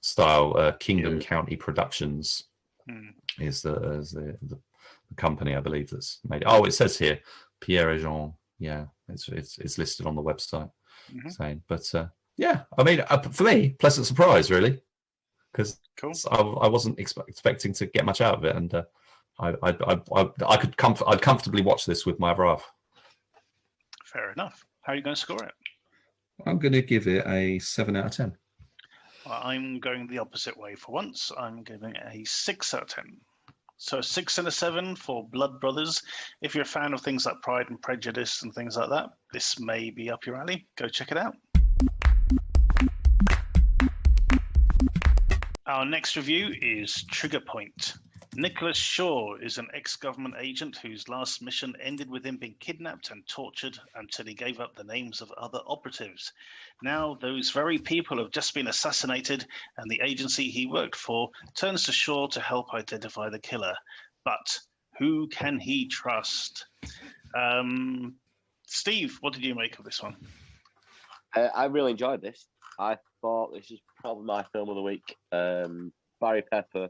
style. Kingdom County Productions is the company, I believe, that's made it. Oh, it says here Pierre Jean. Yeah, it's listed on the website. Saying, but I mean, for me, pleasant surprise really, because I wasn't expecting to get much out of it, and I'd comfortably watch this with my other half. Fair enough. How are you going to score it? I'm going to give it a 7 out of 10. Well, I'm going the opposite way for once. I'm giving it a 6 out of 10. So a 6 and a 7 for Blood Brothers. If you're a fan of things like Pride and Prejudice and things like that, this may be up your alley. Go check it out. Our next review is Trigger Point. Nicholas Shaw is an ex-government agent whose last mission ended with him being kidnapped and tortured until he gave up the names of other operatives. Now those very people have just been assassinated, and the agency he worked for turns to Shaw to help identify the killer. But who can he trust? Steve, what did you make of this one? I really enjoyed this. I thought this is probably my film of the week. Barry Pepper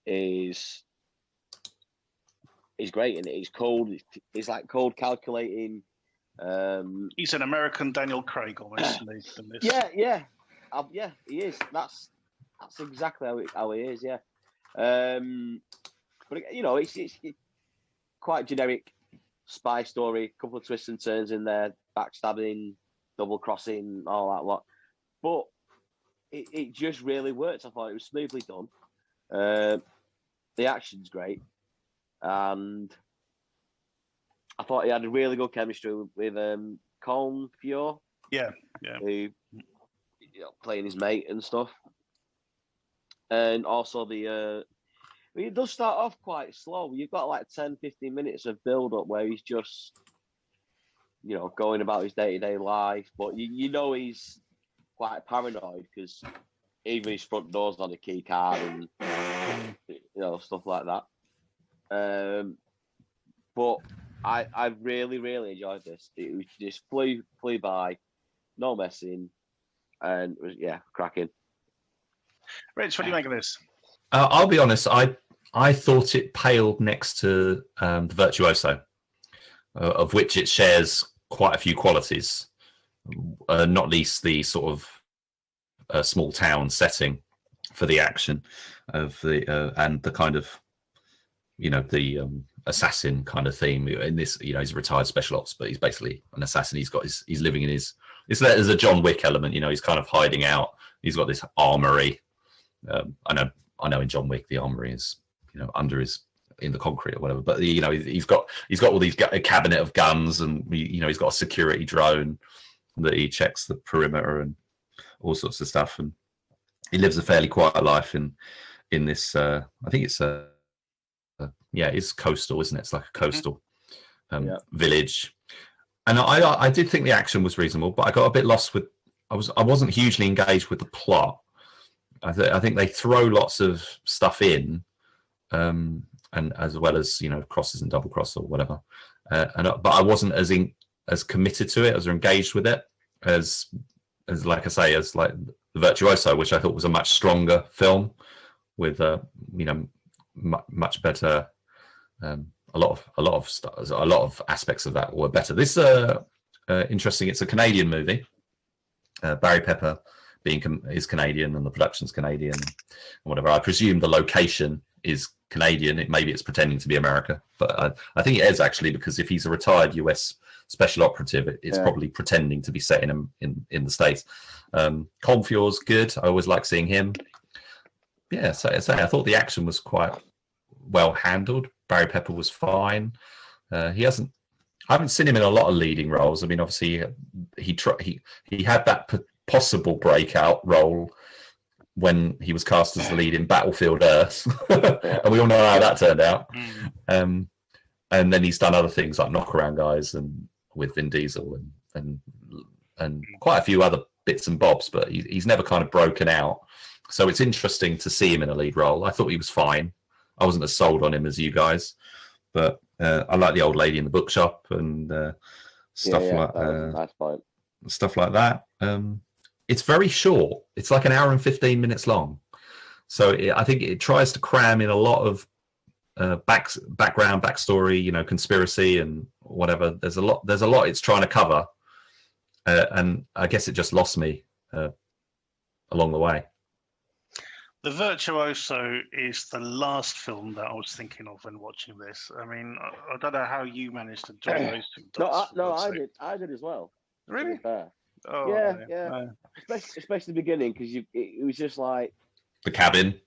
is great, and it's cold. It's like cold, calculating. He's an American Daniel Craig almost. In this. Yeah, he is. That's exactly how he is. Yeah, but it's quite generic spy story. Couple of twists and turns in there, backstabbing, double crossing, all that lot. But it just really worked. I thought it was smoothly done. The action's great, and I thought he had a really good chemistry with Colm Feore. Yeah. Who playing his mate and stuff, and also it does start off quite slow. You've got like 10-15 minutes of build up where he's just going about his day-to-day life, but he's quite paranoid because even his front door's on a key card and stuff like that. But I really, really enjoyed this. It was just flew by, no messing, and it was cracking. Rich, what do you make of this? I'll be honest. I thought it paled next to the Virtuoso, of which it shares quite a few qualities, not least the sort of small town setting for the action of the and the kind of the assassin kind of theme in this. He's a retired special ops, but he's basically an assassin. He's living in his. There's a John Wick element. He's kind of hiding out. He's got this armory. I know in John Wick the armory is under his in the concrete or whatever, but he's got all these a cabinet of guns, and he's got a security drone that he checks the perimeter and all sorts of stuff, and he lives a fairly quiet life in this. I think it's it's coastal, isn't it? It's like a coastal village, and I did think the action was reasonable, but I got a bit lost with. I wasn't hugely engaged with the plot. I think they throw lots of stuff in, and as well as crosses and double cross or whatever, but I wasn't as committed to it, as engaged with it as like I say, as like the Virtuoso, which I thought was a much stronger film with much better. A lot of aspects of that were better. This interesting. It's a Canadian movie. Barry Pepper is Canadian and the production's Canadian and whatever. I presume the location is Canadian. Maybe it's pretending to be America, but I think it is actually, because if he's a retired US special operative, it's probably pretending to be set in the States. Colm Feore's good. I always like seeing him. Yeah, so I thought the action was quite well handled. Barry Pepper was fine. I haven't seen him in a lot of leading roles. I mean, obviously he had that possible breakout role when he was cast as the lead in Battlefield Earth, and we all know how that turned out. And then he's done other things like Knock Around Guys and with Vin Diesel and quite a few other bits and bobs, but he's never kind of broken out. So it's interesting to see him in a lead role. I thought he was fine. I wasn't as sold on him as you guys, but I like The Old Lady in the Bookshop and stuff like that. It's very short. It's like an hour and 15 minutes long. So I think it tries to cram in a lot of background, backstory, conspiracy and whatever. There's a lot it's trying to cover. And I guess it just lost me along the way. The Virtuoso is the last film that I was thinking of when watching this. I mean, I don't know how you managed to join those two dots. I did as well. Really? Oh, yeah. Especially the beginning, because it was just like the cabin.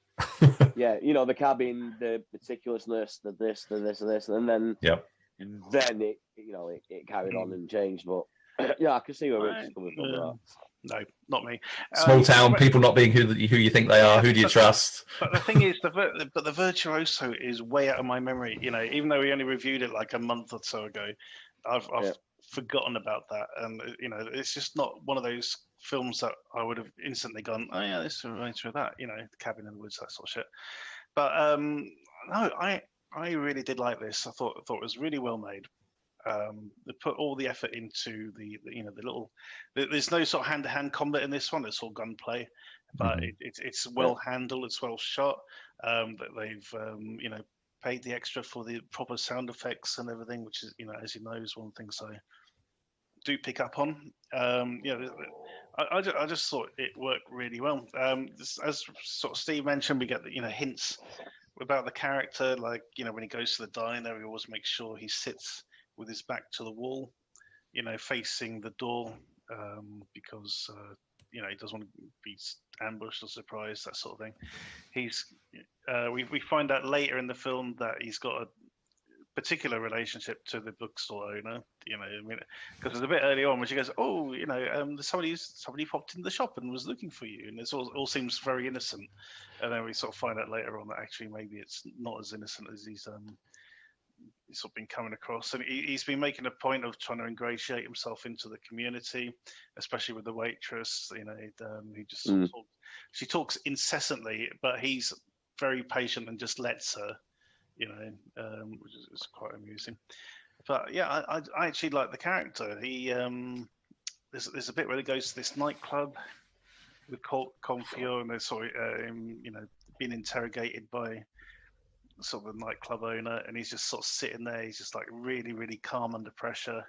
Yeah, the cabin, the meticulousness, the this, and then then it carried on and changed. But yeah, I can see where Rich is coming from. No, not me. Small town, people not being who you think they are. Who do you trust? But the thing is, the Virtuoso is way out of my memory. Even though we only reviewed it like a month or so ago, I've forgotten about that. And it's just not one of those films that I would have instantly gone, oh yeah, this reminds me of that. The Cabin in the Woods, that sort of shit. But no, I really did like this. I thought it was really well made. They put all the effort into the little. There's no sort of hand-to-hand combat in this one. It's all gunplay, but it's well handled. It's well shot. They've paid the extra for the proper sound effects and everything, which is as you know is one of the things I do pick up on. I just thought it worked really well. As sort of Steve mentioned, we get the hints about the character, like when he goes to the diner, he always makes sure he sits with his back to the wall, facing the door, because he doesn't want to be ambushed or surprised, that sort of thing. We find out later in the film that he's got a particular relationship to the bookstore owner, because it's a bit early on when she goes, oh, somebody popped into the shop and was looking for you, and it all seems very innocent, and then we sort of find out later on that actually maybe it's not as innocent as he's sort of been coming across, and he's been making a point of trying to ingratiate himself into the community, especially with the waitress. He just sort of she talks incessantly, but he's very patient and just lets her, which is quite amusing. But yeah, I actually like the character. He there's a bit where he goes to this nightclub with Confio, and they're sort of being interrogated by sort of the nightclub owner, and he's just sort of sitting there. He's just like really, really calm under pressure.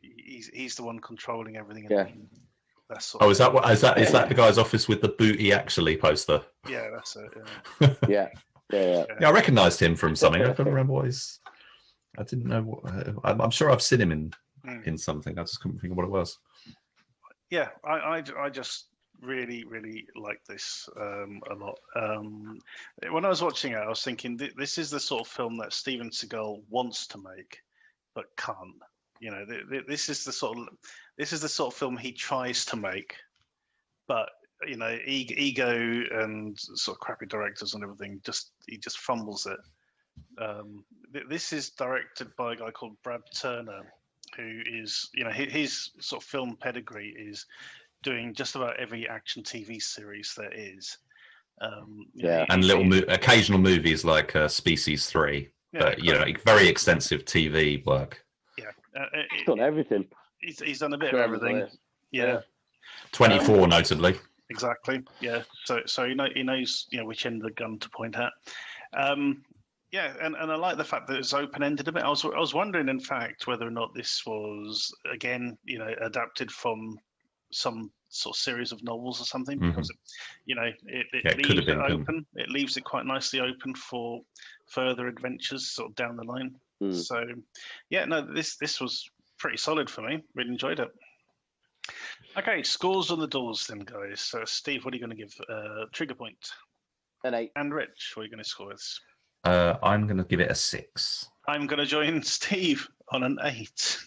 He's the one controlling everything. Yeah. Is that the guy's office with the Booty Actually poster? Yeah, that's it. Yeah. Yeah. I recognised him from something. I couldn't remember what I didn't know what. I'm sure I've seen him in something. I just couldn't think of what it was. Yeah, I just really, really like this a lot. When I was watching it, I was thinking this is the sort of film that Steven Seagal wants to make, but can't. This is the sort of film he tries to make, but ego and sort of crappy directors and everything, he just fumbles it. This is directed by a guy called Brad Turner, who is his sort of film pedigree is doing just about every action TV series there is. And occasional movies like Species 3, but very extensive TV work. Yeah, he's done everything. He's done a bit of everything. Yeah. 24 notably. Exactly. Yeah. So he knows which end of the gun to point at. Yeah, and I like the fact that it's open-ended a bit. I was wondering, in fact, whether or not this was again, adapted from some sort of series of novels or something, because it leaves it open. It leaves it quite nicely open for further adventures sort of down the line. So yeah, no, this was pretty solid for me. Really enjoyed it. Okay, scores on the doors then, guys. So Steve, what are you going to give Trigger Point? An 8. And Rich, what are you going to score this? I'm going to give it a 6. I'm going to join Steve on an 8.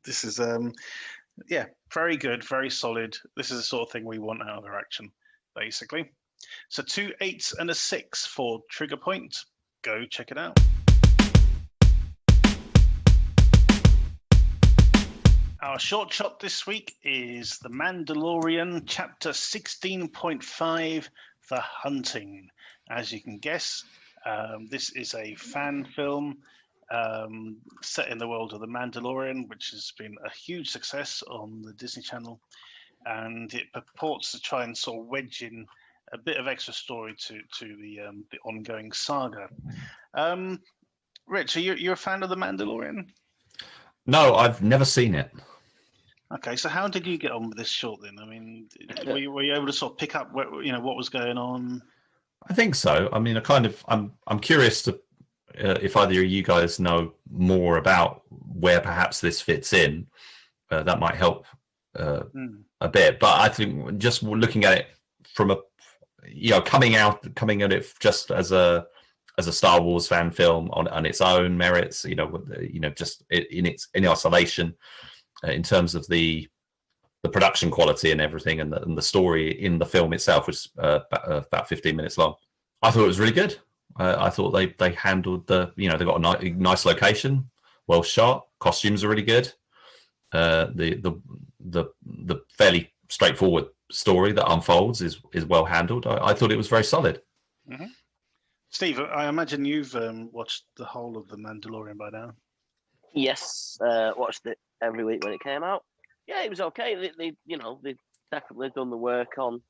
This is very good, very solid. This is the sort of thing we want out of our action. basically. So 2 8s and a 6 for Trigger Point. Go check it out. Our short shot this week is The Mandalorian, Chapter 16.5, The Hunting. As you can guess, this is a fan film set in the world of The Mandalorian, which has been a huge success on the Disney Channel. And it purports to try and sort of wedge in a bit of extra story to the ongoing saga. Rich, are you a fan of The Mandalorian? No, I've never seen it. Okay, so how did you get on with this short then? I mean, were you able to sort of pick up what was going on? I think so. I mean, I'm curious to if either of you guys know more about where perhaps this fits in. That might help a bit. But I think just looking at it from coming at it just as a Star Wars fan film on its own merits, just in isolation. In terms of the production quality and everything, and the story in the film itself, which is about 15 minutes long, I thought it was really good. I thought they handled they got a nice location, well shot, costumes are really good. The fairly straightforward story that unfolds is well handled. I thought it was very solid. Mm-hmm. Steve, I imagine you've watched the whole of The Mandalorian by now. Yes, watched it every week when it came out. Yeah, it was okay. They definitely done the work on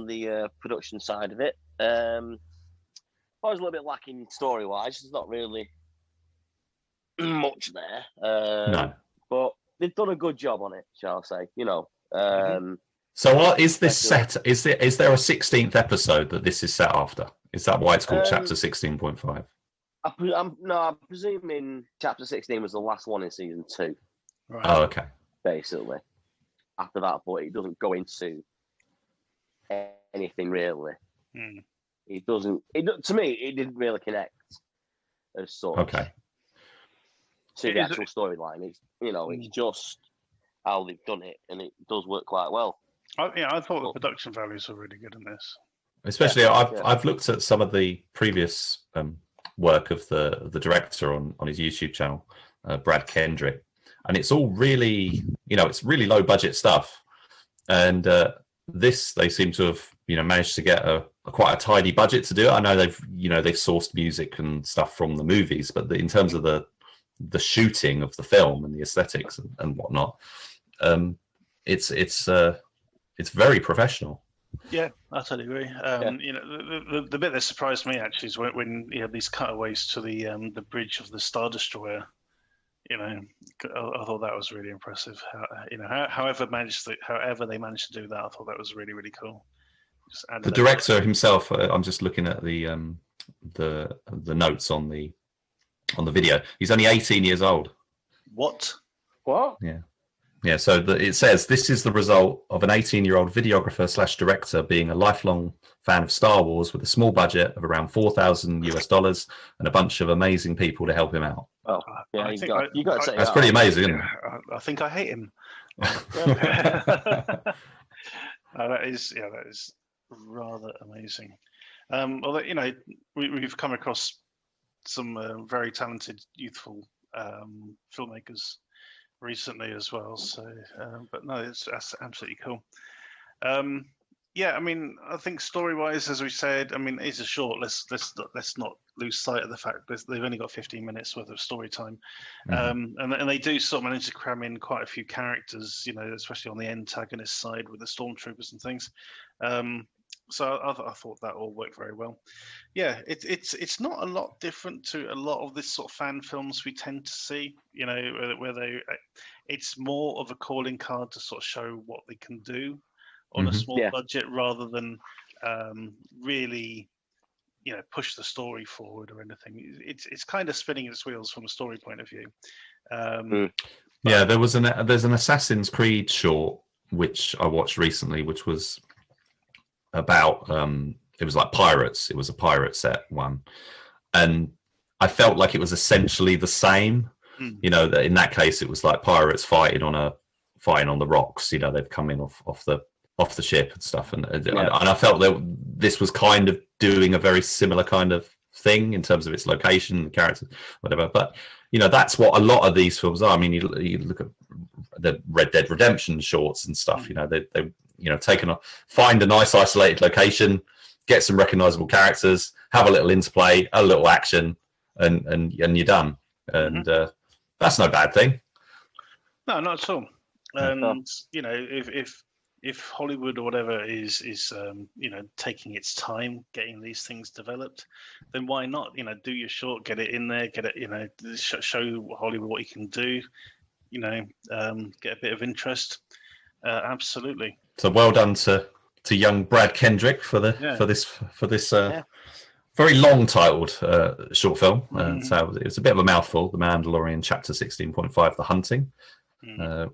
the production side of it. I was a little bit lacking story-wise. There's not really much there. No. But they've done a good job on it, shall I say? So what is this set? Is there a 16th episode that this is set after? Is that why it's called Chapter 16.5? I'm presuming Chapter 16 was the last one in season 2. Right. Oh, okay. Basically, after that, but it doesn't go into anything really. It doesn't. To me, it didn't really connect as such. Okay. To the actual storyline, it's just how they've done it, and it does work quite well. I thought the production values were really good in this. Especially, I've looked at some of the previous work of the director on his YouTube channel, Brad Kendrick, and it's all really, it's really low budget stuff. And this, they seem to have, managed to get a quite a tidy budget to do it. I know they've sourced music and stuff from the movies, but in terms of the shooting of the film and the aesthetics and whatnot, it's very professional. Yeah, I totally agree. The bit that surprised me actually is when you have these cutaways to the bridge of the Star Destroyer. I thought that was really impressive. However they managed to do that, I thought that was really, really cool. The director himself, I'm just looking at the notes on the video. He's only 18 years old. What? Yeah. So it says this is the result of an 18-year-old videographer / director being a lifelong fan of Star Wars with a small budget of around $4,000 and a bunch of amazing people to help him out. Oh, yeah, you got to say that's pretty amazing, isn't it? I think I hate him. That is rather amazing. Although we've come across some very talented youthful filmmakers recently as well. So, but no, that's absolutely cool. I think story-wise, as we said, it's a short. Let's not lose sight of the fact that they've only got 15 minutes worth of story time, and they do sort of manage to cram in quite a few characters, especially on the antagonist side with the stormtroopers and things. So I thought that all worked very well. Yeah, it's not a lot different to a lot of this sort of fan films we tend to see. Where it's more of a calling card to sort of show what they can do on a small budget rather than really, push the story forward or anything. It's kind of spinning its wheels from a story point of view. There's an Assassin's Creed short which I watched recently, which was about it was like pirates. It was a pirate set one, and I felt like it was essentially the same. That in that case it was like pirates fighting on the rocks. They've come in off off the ship and stuff, and I felt that this was kind of doing a very similar kind of thing in terms of its location, the characters, whatever. But that's what a lot of these films are. I mean, you look at the Red Dead Redemption shorts and stuff. They find a nice isolated location, get some recognizable characters, have a little interplay, a little action, and you're done. And that's no bad thing. No, not at all. And if Hollywood or whatever is taking its time getting these things developed, then why not do your short, get it in there, get it show Hollywood what you can do, get a bit of interest. Absolutely. So well done to young Brad Kendrick for this very long titled short film. So it's a bit of a mouthful, The Mandalorian Chapter 16.5, The Hunting. A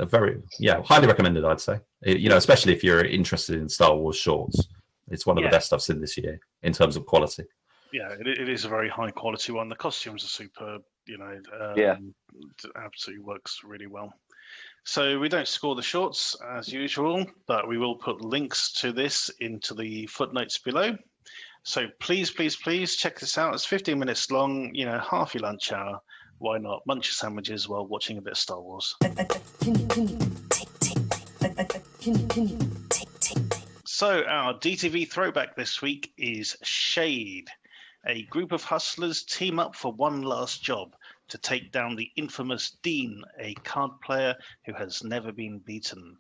very highly recommended, I'd say. Especially if you're interested in Star Wars shorts, it's one of the best I've seen this year in terms of quality. Yeah, it is a very high quality one. The costumes are superb. Absolutely works really well. So we don't score the shorts as usual, but we will put links to this into the footnotes below. So please check this out. It's 15 minutes long. Half your lunch hour. Why not munch your sandwiches while watching a bit of Star Wars? So our DTV throwback this week is Shade. A group of hustlers team up for one last job to take down the infamous Dean, a card player who has never been beaten.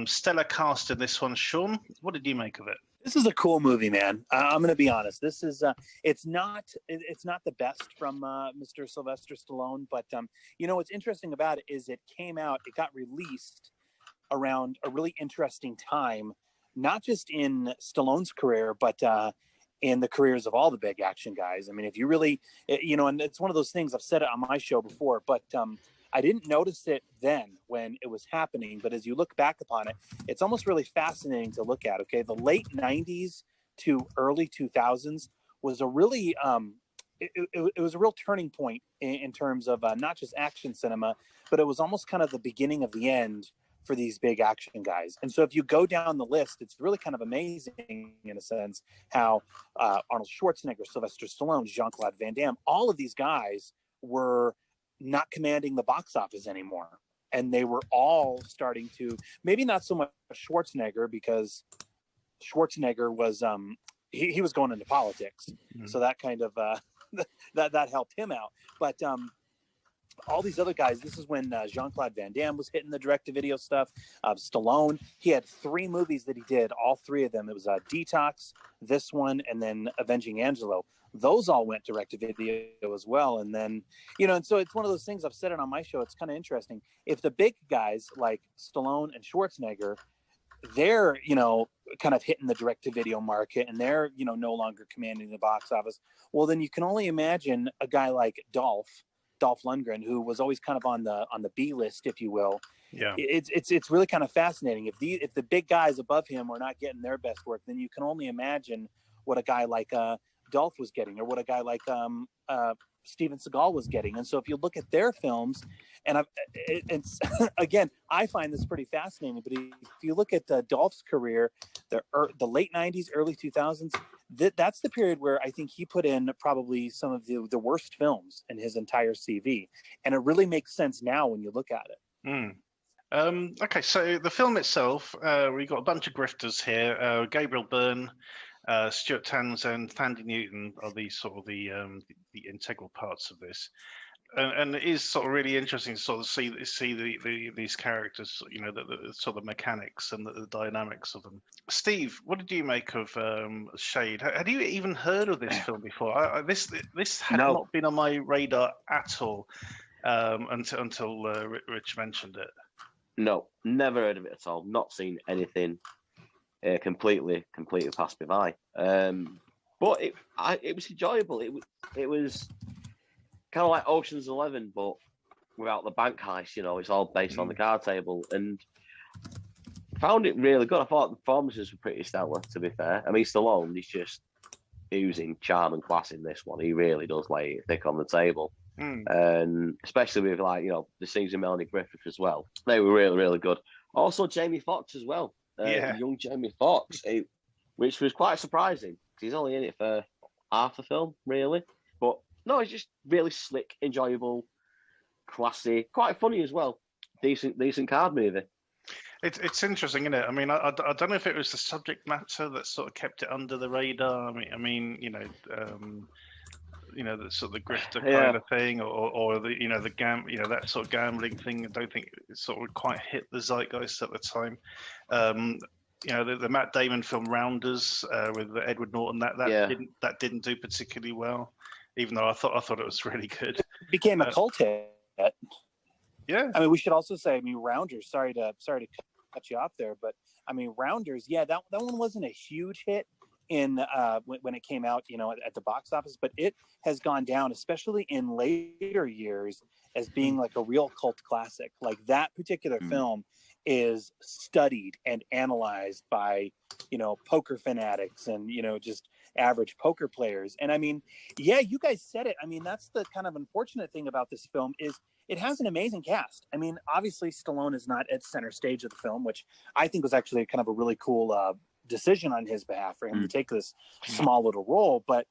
Stellar cast in this one, Sean. What did you make of it? This is a cool movie, man. I'm going to be honest. This is it's not the best from Mr. Sylvester Stallone, but what's interesting about it is it got released around a really interesting time, not just in Stallone's career, but in the careers of all the big action guys. I mean, if you really, and it's one of those things, I've said it on my show before, but I didn't notice it then when it was happening, but as you look back upon it, it's almost really fascinating to look at. Okay, the late 90s to early 2000s was a really it was a real turning point in terms of not just action cinema, but it was almost kind of the beginning of the end for these big action guys. And so if you go down the list, it's really kind of amazing in a sense how Arnold Schwarzenegger, Sylvester Stallone, Jean-Claude Van Damme, all of these guys were not commanding the box office anymore. And they were all starting to, maybe not so much Schwarzenegger, because Schwarzenegger was, he was going into politics. Mm-hmm. So that kind of, that helped him out. But all these other guys, this is when Jean-Claude Van Damme was hitting the direct-to-video stuff. Stallone, he had 3 movies that he did, all 3 of them. It was Detox, this one, and then Avenging Angelo. Those all went direct-to-video as well. And then, and so it's one of those things, I've said it on my show, it's kind of interesting. If the big guys like Stallone and Schwarzenegger, they're, kind of hitting the direct-to-video market and they're, no longer commanding the box office, well, then you can only imagine a guy like Dolph Lundgren, who was always kind of on the B list, if you will. Yeah, it's really kind of fascinating. If the big guys above him were not getting their best work, then you can only imagine what a guy like Dolph was getting, or what a guy like Steven Seagal was getting. And so if you look at their films, and it's again, I find this pretty fascinating. But if you look at Dolph's career, the late 90s, early 2000s, that's the period where I think he put in probably some of the worst films in his entire CV. And it really makes sense now when you look at it. Okay, so the film itself, we got a bunch of grifters here. Gabriel Byrne, Stuart Townsend, Thandie Newton are the integral parts of this. And it is sort of really interesting to sort of see these characters, the sort of mechanics and the dynamics of them. Steve, what did you make of Shade? Had you even heard of this film before? This had not been on my radar at all until Rich mentioned it. No, never heard of it at all. Not seen anything. Completely passed me by. But it was enjoyable. It was kind of like Ocean's 11, but without the bank heist. It's all based on the card table, and found it really good. I thought the performances were pretty stellar, to be fair. I mean, Stallone is just oozing charm and class in this one. He really does lay it thick on the table. And especially with the scenes with Melanie Griffith as well. They were really, really good. Also, Jamie Foxx as well. Young Jamie Foxx, which was quite surprising. He's only in it for half the film, really. But no, it's just really slick, enjoyable, classy, quite funny as well. Decent card movie. It's interesting, isn't it? I mean, I don't know if it was the subject matter that sort of kept it under the radar. I mean, the sort of the grifter kind of thing, or the that sort of gambling thing. I don't think it sort of quite hit the zeitgeist at the time. The Matt Damon film Rounders with Edward Norton that didn't do particularly well, even though I thought it was really good. It became a cult hit. Yeah, I mean, we should also say, Rounders. Sorry to cut you off there, but I mean, Rounders. Yeah, that one wasn't a huge hit in when it came out, at the box office, but it has gone down, especially in later years, as being like a real cult classic. Like that particular film is studied and analyzed by poker fanatics and just average poker players. And I mean, yeah, you guys said it. I mean, that's the kind of unfortunate thing about this film is it has an amazing cast. I mean, obviously Stallone is not at center stage of the film, which I think was actually kind of a really cool decision on his behalf for him to take this small little role. But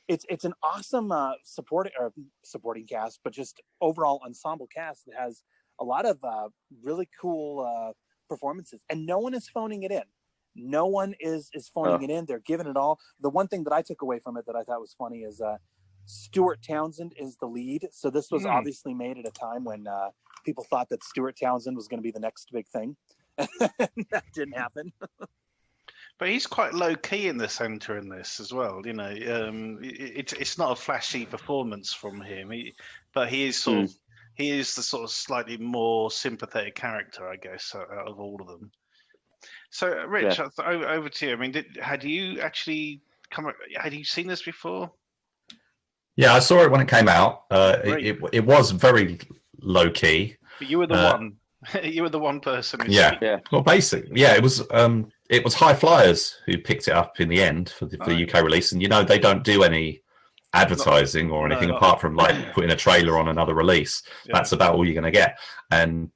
it's an awesome supporting cast, but just overall ensemble cast that has a lot of really cool performances, and no one is phoning it in. No one is phoning it in. They're giving it all. The one thing that I took away from it that I thought was funny is Stuart Townsend is the lead. So this was obviously made at a time when people thought that Stuart Townsend was going to be the next big thing. That didn't happen. But he's quite low key in the center in this as well. It's not a flashy performance from him, but he is he is the sort of slightly more sympathetic character, I guess, out of all of them. So, Rich, over to you. I mean, had you seen this before? Yeah, I saw it when it came out. It was very low key. But you were the one. You were the one person. Well, basically, it was High Flyers who picked it up in the end for the UK release, and they don't do any advertising or anything apart from like putting a trailer on another release. That's about all you're going to get, and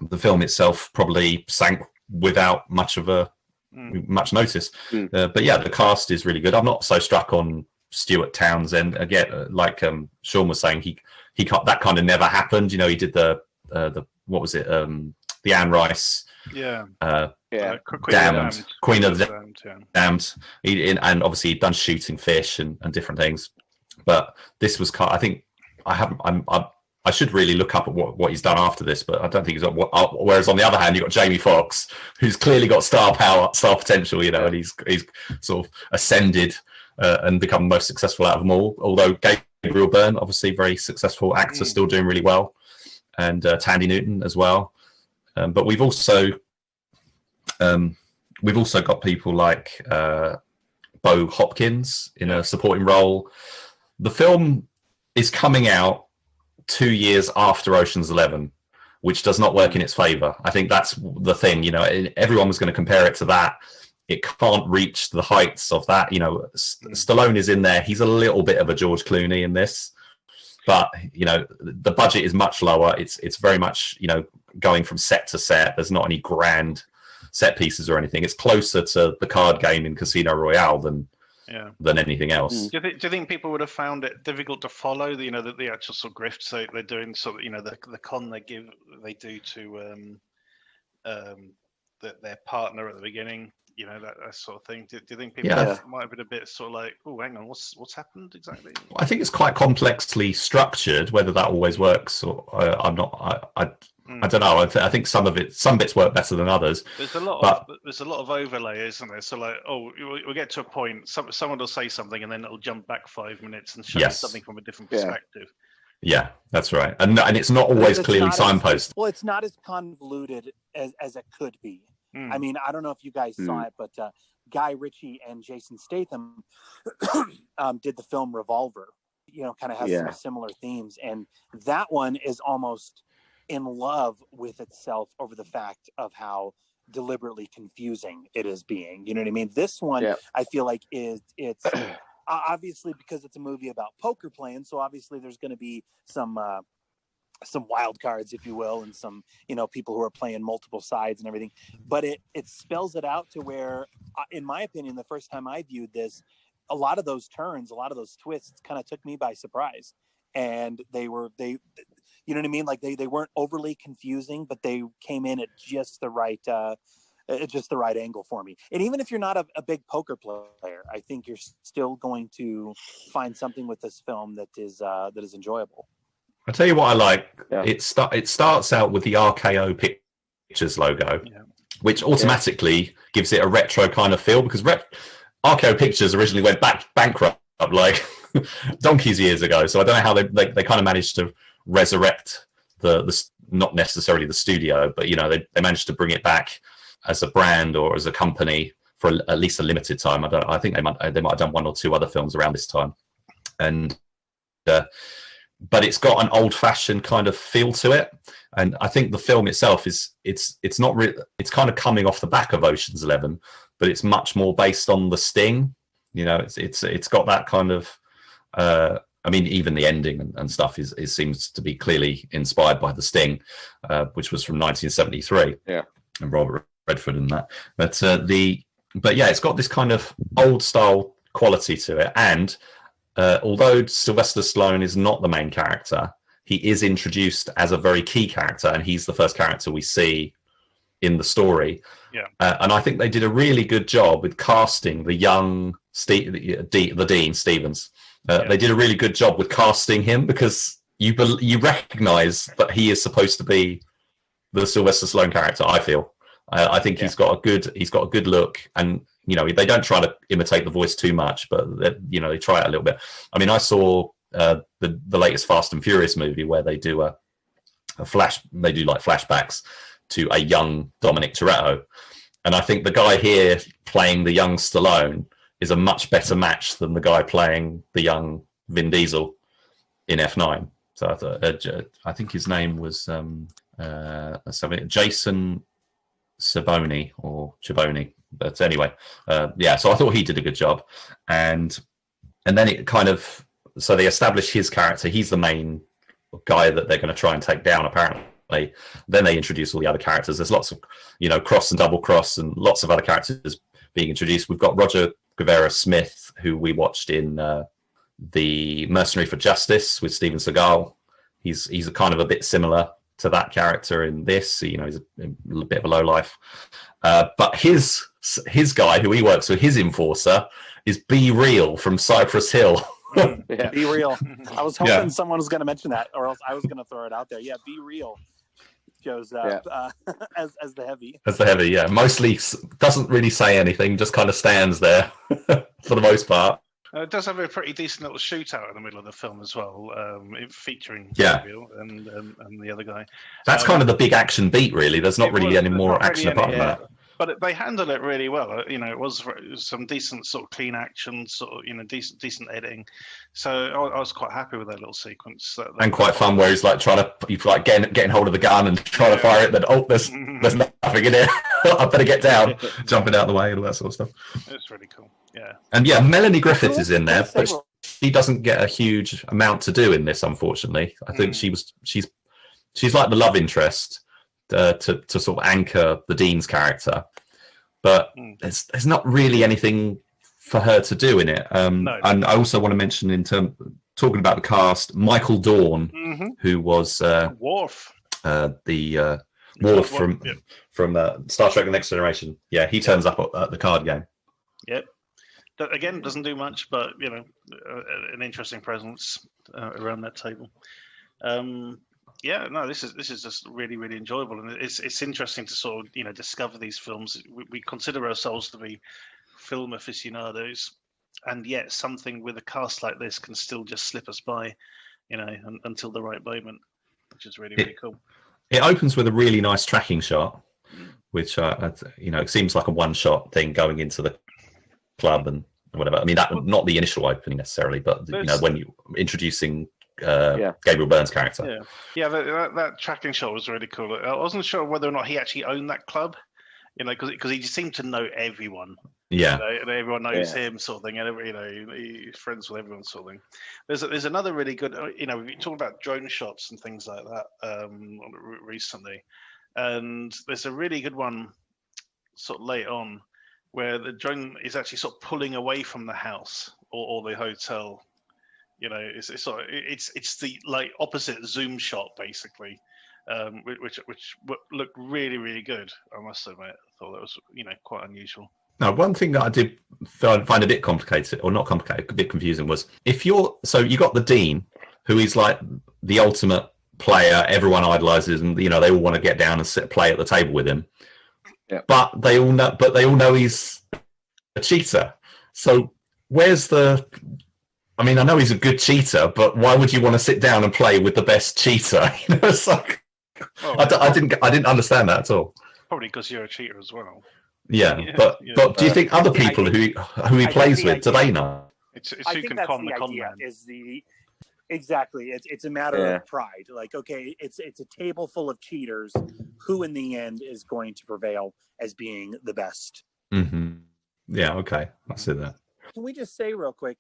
the film itself probably sank without much notice. But yeah, the cast is really good. I'm not so struck on Stuart Townsend. Again, like Sean was saying, he that kind of never happened. He did the what was it? The Anne Rice. Damned. Queen of the Damned. And obviously he'd done Shooting Fish and different things. But this was I think I should really look up at what he's done after this, but I don't think he's got whereas on the other hand, you've got Jamie Foxx, who's clearly got star potential, and he's sort of ascended and become the most successful out of them all. Although Gabriel Byrne, obviously very successful actor, still doing really well, and Tandy Newton as well. But we've also got people like Bo Hopkins in a supporting role. The film is coming out 2 years after Ocean's 11, which does not work in its favor. I think that's the thing. Everyone was going to compare it to that. It can't reach the heights of that. Stallone is in there. He's a little bit of a George Clooney in this, but the budget is much lower. It's very much going from set to set. There's not any grand set pieces or anything. It's closer to the card game in Casino Royale than anything else. Do you think people would have found it difficult to follow the actual sort of grift? So they're doing sort of the con they do to their partner at the beginning, that sort of thing. Do you think people might have been a bit sort of like, oh, hang on, what's happened exactly? I think it's quite complexly structured. Whether that always works, or I'm not. I don't know. I think some bits work better than others. There's a lot of overlay, isn't there? So like, we'll get to a point. Someone will say something, and then it'll jump back 5 minutes and show you something from a different perspective. Yeah, that's right. And it's not always clearly signposted. Well, it's not as convoluted as it could be. I mean, I don't know if you guys saw it, but Guy Ritchie and Jason Statham did the film Revolver. Kind of has some similar themes, and that one is almost in love with itself over the fact of how deliberately confusing it is being. You know what I mean? This one, I feel like it's obviously because it's a movie about poker playing, so obviously there's going to be some wild cards, if you will, and some, people who are playing multiple sides and everything. But it spells it out to where, in my opinion, the first time I viewed this, a lot of those turns, a lot of those twists kind of took me by surprise. And they you know what I mean? Like they weren't overly confusing, but they came in at just the right angle for me. And even if you're not a big poker player, I think you're still going to find something with this film that is enjoyable. I'll tell you what I like. Yeah. It starts out with the RKO Pictures logo, which automatically gives it a retro kind of feel, because RKO Pictures originally went bankrupt like donkey's years ago. So I don't know how they kind of managed to resurrect the not necessarily the studio, but they managed to bring it back as a brand or as a company for at least a limited time. I think they might have done one or two other films around this time, and but it's got an old-fashioned kind of feel to it. And I think the film itself it's not really, it's kind of coming off the back of Ocean's 11, but it's much more based on The Sting. It's got that kind of I mean, even the ending and stuff seems to be clearly inspired by The Sting, which was from 1973. Yeah, and Robert Redford and that. But yeah, it's got this kind of old style quality to it. And although Sylvester Stallone is not the main character, he is introduced as a very key character, and he's the first character we see in the story. Yeah, and I think they did a really good job with casting the young the Dean Stevens. They did a really good job with casting him, because you recognise that he is supposed to be the Sylvester Stallone character. I feel. I think he's got a good look, and they don't try to imitate the voice too much, but they try it a little bit. I mean, I saw the latest Fast and Furious movie where they do they do like flashbacks to a young Dominic Toretto, and I think the guy here playing the young Stallone is a much better match than the guy playing the young Vin Diesel in F9. So I think his name was Jason Saboni or Chiboni. But anyway, so I thought he did a good job. And then it kind of, so they establish his character. He's the main guy that they're going to try and take down, apparently. Then they introduce all the other characters. There's lots of, cross and double cross and lots of other characters being introduced. We've got Roger Guevara Smith, who we watched in the Mercenary for Justice with Steven Seagal. He's a kind of a bit similar to that character in this. He's a bit of a lowlife. But his guy who he works with, his enforcer, is Be Real from Cypress Hill. Yeah. Be Real. I was hoping someone was going to mention that, or else I was going to throw it out there. Yeah, Be Real shows up as the heavy. As the heavy, yeah. Mostly doesn't really say anything, just kind of stands there for the most part. It does have a pretty decent little shootout in the middle of the film as well, featuring Bill and the other guy. That's kind of the big action beat, really. There's not really any more action apart from that. But they handled it really well. It was some decent sort of clean action, sort of decent editing. So I was quite happy with that little sequence. And quite fun, where he's like getting hold of the gun and trying to fire it. Then there's nothing in it. I better get down, jumping out of the way and all that sort of stuff. It's really cool. Yeah. And Melanie Griffith is in there, but she doesn't get a huge amount to do in this, unfortunately. I think she's like the love interest. To sort of anchor the Dean's character, but there's not really anything for her to do in it. No. And I also want to mention, talking about the cast, Michael Dorn, who was Worf, the Worf from Star Trek: The Next Generation. Yeah, he turns up at the card game. Yep. Again, doesn't do much, but an interesting presence around that table. This is just really, really enjoyable, and it's interesting to sort of discover these films. We consider ourselves to be film aficionados, and yet something with a cast like this can still just slip us by, until the right moment, which is really, really cool. It opens with a really nice tracking shot, which it seems like a one-shot thing going into the club and whatever. I mean, not the initial opening necessarily, but when you're introducing Gabriel Byrne's character. That tracking shot was really cool. I wasn't sure whether or not he actually owned that club, because he seemed to know everyone Yeah. And everyone knows him, sort of thing, and he's friends with everyone, sort of thing. There's another really good, we've been talking about drone shots and things like that recently, and there's a really good one sort of late on where the drone is actually sort of pulling away from the house or the hotel. It's the like opposite zoom shot basically, which looked really, really good. I must admit, I thought that was quite unusual. Now, one thing that I did find a bit complicated, or not complicated, a bit confusing, was you got the Dean, who is like the ultimate player, everyone idolizes, and they all want to get down and play at the table with him. Yeah. But they all know he's a cheater. So where's the? I mean, I know he's a good cheater, but why would you want to sit down and play with the best cheater? It's like I didn't understand that at all. Probably because you're a cheater as well. Yeah, but do you think other people who he plays with, do they know? It's who can con the con man. Exactly. It's a matter of pride. Like, okay, it's a table full of cheaters. Who in the end is going to prevail as being the best? Mm-hmm. Yeah. Okay, I see that. Can we just say real quick,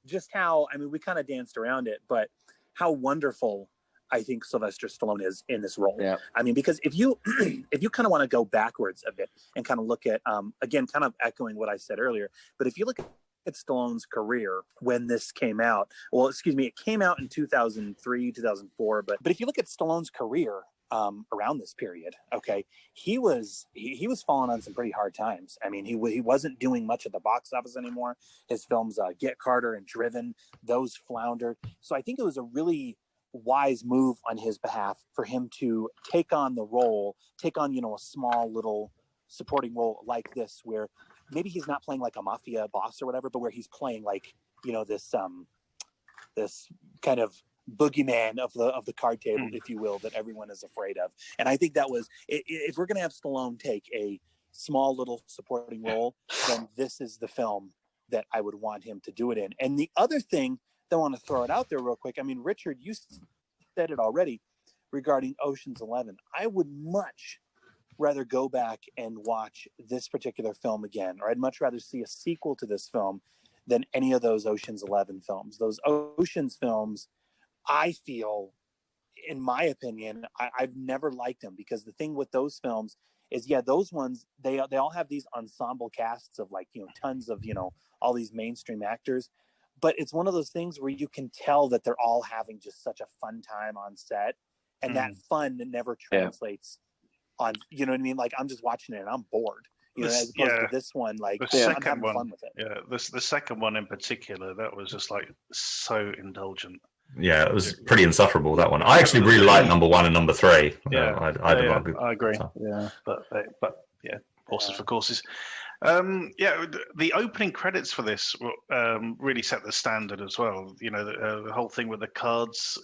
just how we kind of danced around it, but how wonderful I think Sylvester Stallone is in this role. Yeah. Because if you kind of want to go backwards a bit and kind of look at again, kind of echoing what I said earlier, but if you look at Stallone's career when this came out, it came out in 2003, 2004, but if you look at Stallone's career around this period, okay, he was falling on some pretty hard times. He wasn't doing much at the box office anymore. His films Get Carter and Driven, those floundered. So I think it was a really wise move on his behalf for him to take on a small little supporting role like this, where maybe he's not playing like a mafia boss or whatever, but where he's playing like this kind of boogeyman of the card table, if you will, that everyone is afraid of. And I think that was, if we're going to have Stallone take a small little supporting role, then this is the film that I would want him to do it in. And the other thing that I want to throw it out there real quick, Richard, you said it already regarding Ocean's 11. I would much rather go back and watch this particular film again, or I'd much rather see a sequel to this film than any of those Ocean's 11 films. Those Ocean's films, I feel, in my opinion, I've never liked them, because the thing with those films is, those ones, they all have these ensemble casts of tons of, all these mainstream actors. But it's one of those things where you can tell that they're all having just such a fun time on set, and that fun never translates on, you know what I mean? Like, I'm just watching it and I'm bored. As opposed to this one, like, I'm having fun with it. Yeah, the second one in particular, that was just like so indulgent. Yeah, it was pretty insufferable, that one. I actually really like number 1 and number 3. Yeah, I agree. So. Yeah, but horses for courses. The opening credits for this really set the standard as well. The whole thing with the cards.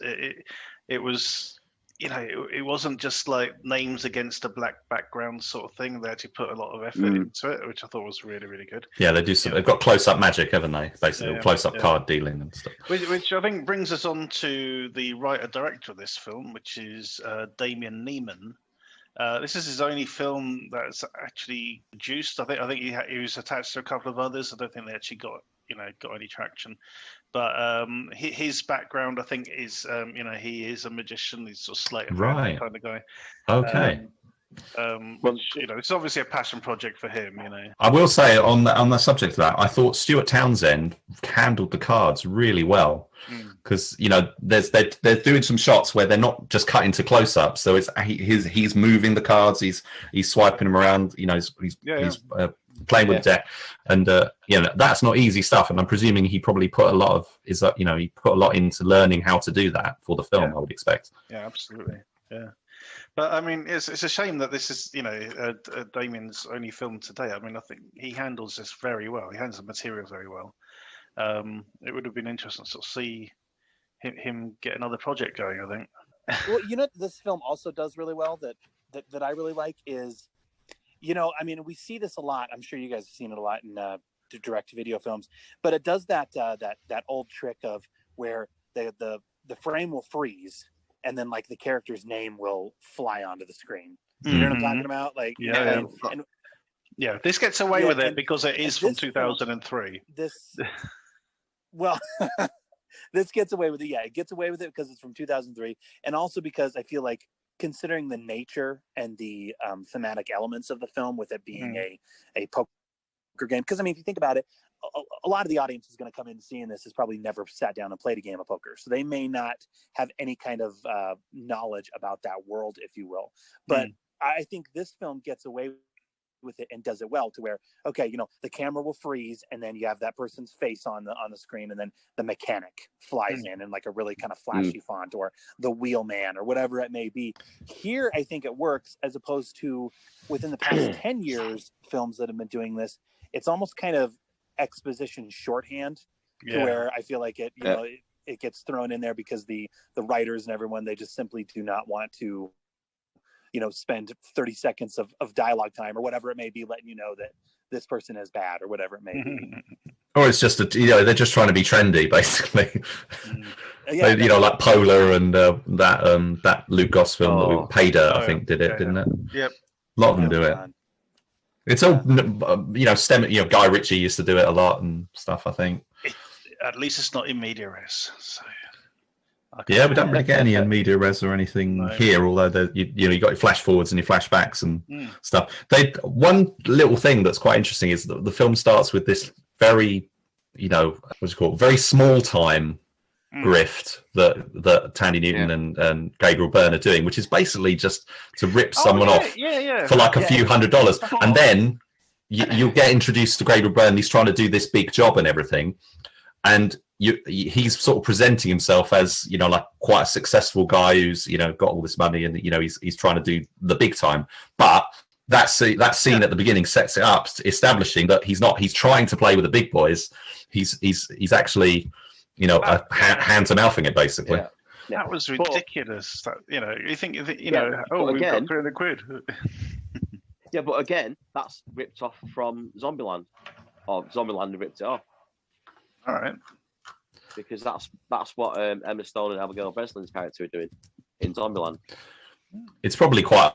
It was, it wasn't just like names against a black background sort of thing. They actually put a lot of effort into it, which I thought was really, really good. Yeah, they do. They've got close-up magic, haven't they? Basically, close-up card dealing and stuff. Which I think brings us on to the writer-director of this film, which is Damien Neiman. This is his only film that's actually produced. I think he was attached to a couple of others. I don't think they actually got any traction. But his background, I think, is he is a magician. He's sort of sleight of hand kind of guy. Okay. Which, it's obviously a passion project for him. I will say on the subject of that, I thought Stuart Townsend handled the cards really well, because they're doing some shots where they're not just cutting to close-ups, so he's moving the cards, he's swiping them around, he's playing with the deck, and that's not easy stuff. And I'm presuming he probably put a lot into learning how to do that for the film. I would expect. Yeah, absolutely. Yeah. But it's a shame that this is Damien's only film today. I think he handles this very well. He handles the material very well. It would have been interesting to sort of see him get another project going, I think. Well, this film also does really well that I really like is, we see this a lot. I'm sure you guys have seen it a lot in direct-to-video films, but it does that old trick of where the frame will freeze, and then like the character's name will fly onto the screen. You know what I'm talking about? Like, Yeah, this gets away with it because it is from 2003. Well, this gets away with it. Yeah, it gets away with it because it's from 2003, and also because I feel like, considering the nature and the thematic elements of the film, with it being a poker game, because I mean, if you think about it, a lot of the audience is going to come in seeing this has probably never sat down and played a game of poker, so they may not have any kind of knowledge about that world, if you will. But I think this film gets away with it and does it well, to where, okay, you know, the camera will freeze and then you have that person's face on the screen, and then the mechanic flies in like a really kind of flashy font, or the wheelman, or whatever it may be. Here I think it works, as opposed to within the past 10 years films that have been doing this. It's almost kind of exposition shorthand, to where I feel like it, you know, it gets thrown in there because the writers and everyone, they just simply do not want to, you know, spend 30 seconds of dialogue time or whatever it may be, letting you know that this person is bad or whatever it may be. Or it's just they're just trying to be trendy, basically. You know, like Polar and that Luke Goss film that we Paydirt, I think, did it, didn't it? Yep. A lot of them do it. It's all, you know, Guy Ritchie used to do it a lot and stuff, I think. At least it's not in media res, so. Yeah, we don't really get any in media res or anything here, although you got your flash forwards and your flashbacks and stuff. One little thing that's quite interesting is that the film starts with this very, you know, very small time grift that Tandy Newton and Gabriel Byrne are doing, which is basically just to rip someone off for like a few $100s, and then you'll get introduced to Gabriel Byrne. He's trying to do this big job and everything, and he's sort of presenting himself as, you know, like quite a successful guy who's, you know, got all this money, and, you know, he's trying to do the big time. But that scene at the beginning sets it up, establishing that he's trying to play with the big boys. He's actually, you know, hand to mouthing it, basically. That was ridiculous. You know, you think, you know, we've got 300 quid. Yeah, but again, that's ripped off from Zombieland, or Zombieland ripped it off. All right. Because that's what Emma Stone and Abigail Breslin's character are doing in Zombieland. It's probably quite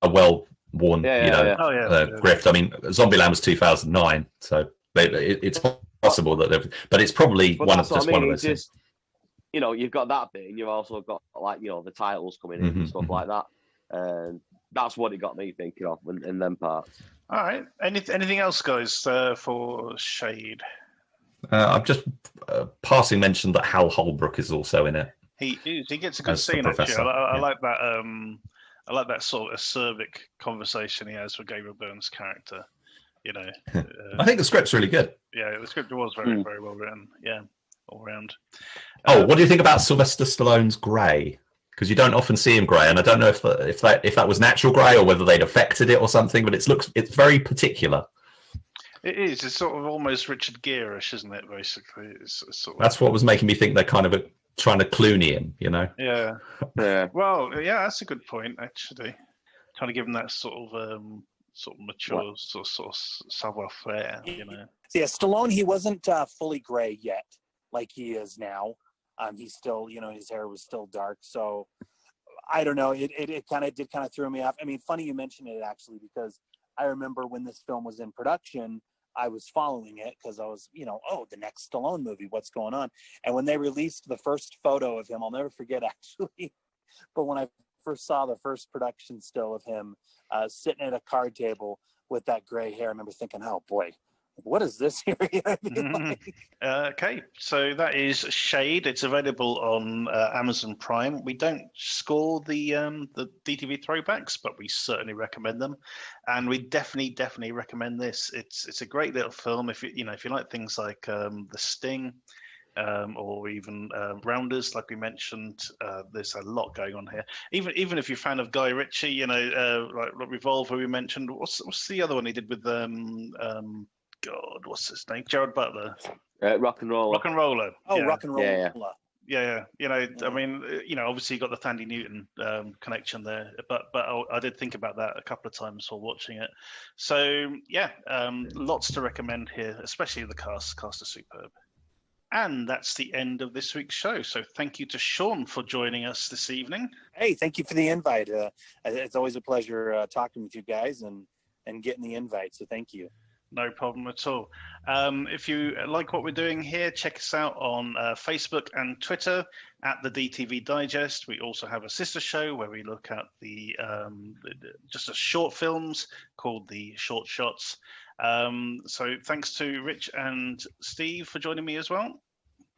a well-worn, grift. I mean, Zombieland was 2009, so it's possible that but it's probably one of those things. You know, you've got that bit, and you've also got, like, you know, the titles coming in and stuff like that, and that's what it got me thinking of in them parts. All right. Anything else, guys, for Shade? I've just passing mentioned that Hal Holbrook is also in it. He is. He gets a good scene, actually. I like that. I like that sort of acerbic conversation he has with Gabriel Byrne's character. You know, I think the script's really good. Yeah, the script was very, very well written. Yeah, all round. What do you think about Sylvester Stallone's grey? Because you don't often see him grey, and I don't know if that was natural grey or whether they'd affected it or something. But it's very particular. It is. It's sort of almost Richard Gere-ish, isn't it? Basically, it's sort of... That's what was making me think they're kind of trying to Clooney him, you know? Yeah. Well, yeah, that's a good point, actually. Trying to give him that sort of mature, sort of savoir-faire, you know. Yeah, Stallone, he wasn't fully gray yet, like he is now. He's still, you know, his hair was still dark. So I don't know. It kind of threw me off. I mean, funny you mentioned it, actually, because I remember when this film was in production, I was following it because I was, you know, the next Stallone movie, what's going on? And when they released the first photo of him, I'll never forget, actually, but when I first saw the first production still of him sitting at a card table with that gray hair, I remember thinking, oh boy, what is this here? Okay, so that is Shade. It's available on Amazon Prime. We don't score the DTV throwbacks, but we certainly recommend them, and we definitely recommend this. It's a great little film. If you like things like The Sting, or even Rounders, like we mentioned, there's a lot going on here. Even if you're a fan of Guy Ritchie, you know, like Revolver we mentioned. What's the other one he did with God, what's his name? Gerard Butler. Rock and Roller. Rock and Roller. Oh, yeah. Rock and Roller. Yeah. You know, I mean, you know, obviously you got the Tandy Newton connection there, but I did think about that a couple of times while watching it. So yeah, lots to recommend here, especially the cast. Cast is superb. And that's the end of this week's show. So thank you to Sean for joining us this evening. Hey, thank you for the invite. It's always a pleasure talking with you guys, and and getting the invite. So thank you. No problem at all. If you like what we're doing here, check us out on Facebook and Twitter at the DTV Digest. We also have a sister show where we look at the just a short films called the Short Shots. So thanks to Rich and Steve for joining me as well.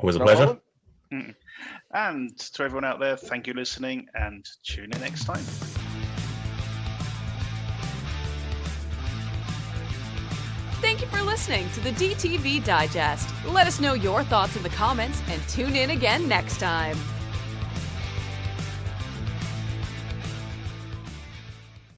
Always a pleasure. And to everyone out there, thank you for listening, and tune in next time. Thank you for listening to the DTV Digest. Let us know your thoughts in the comments and tune in again next time.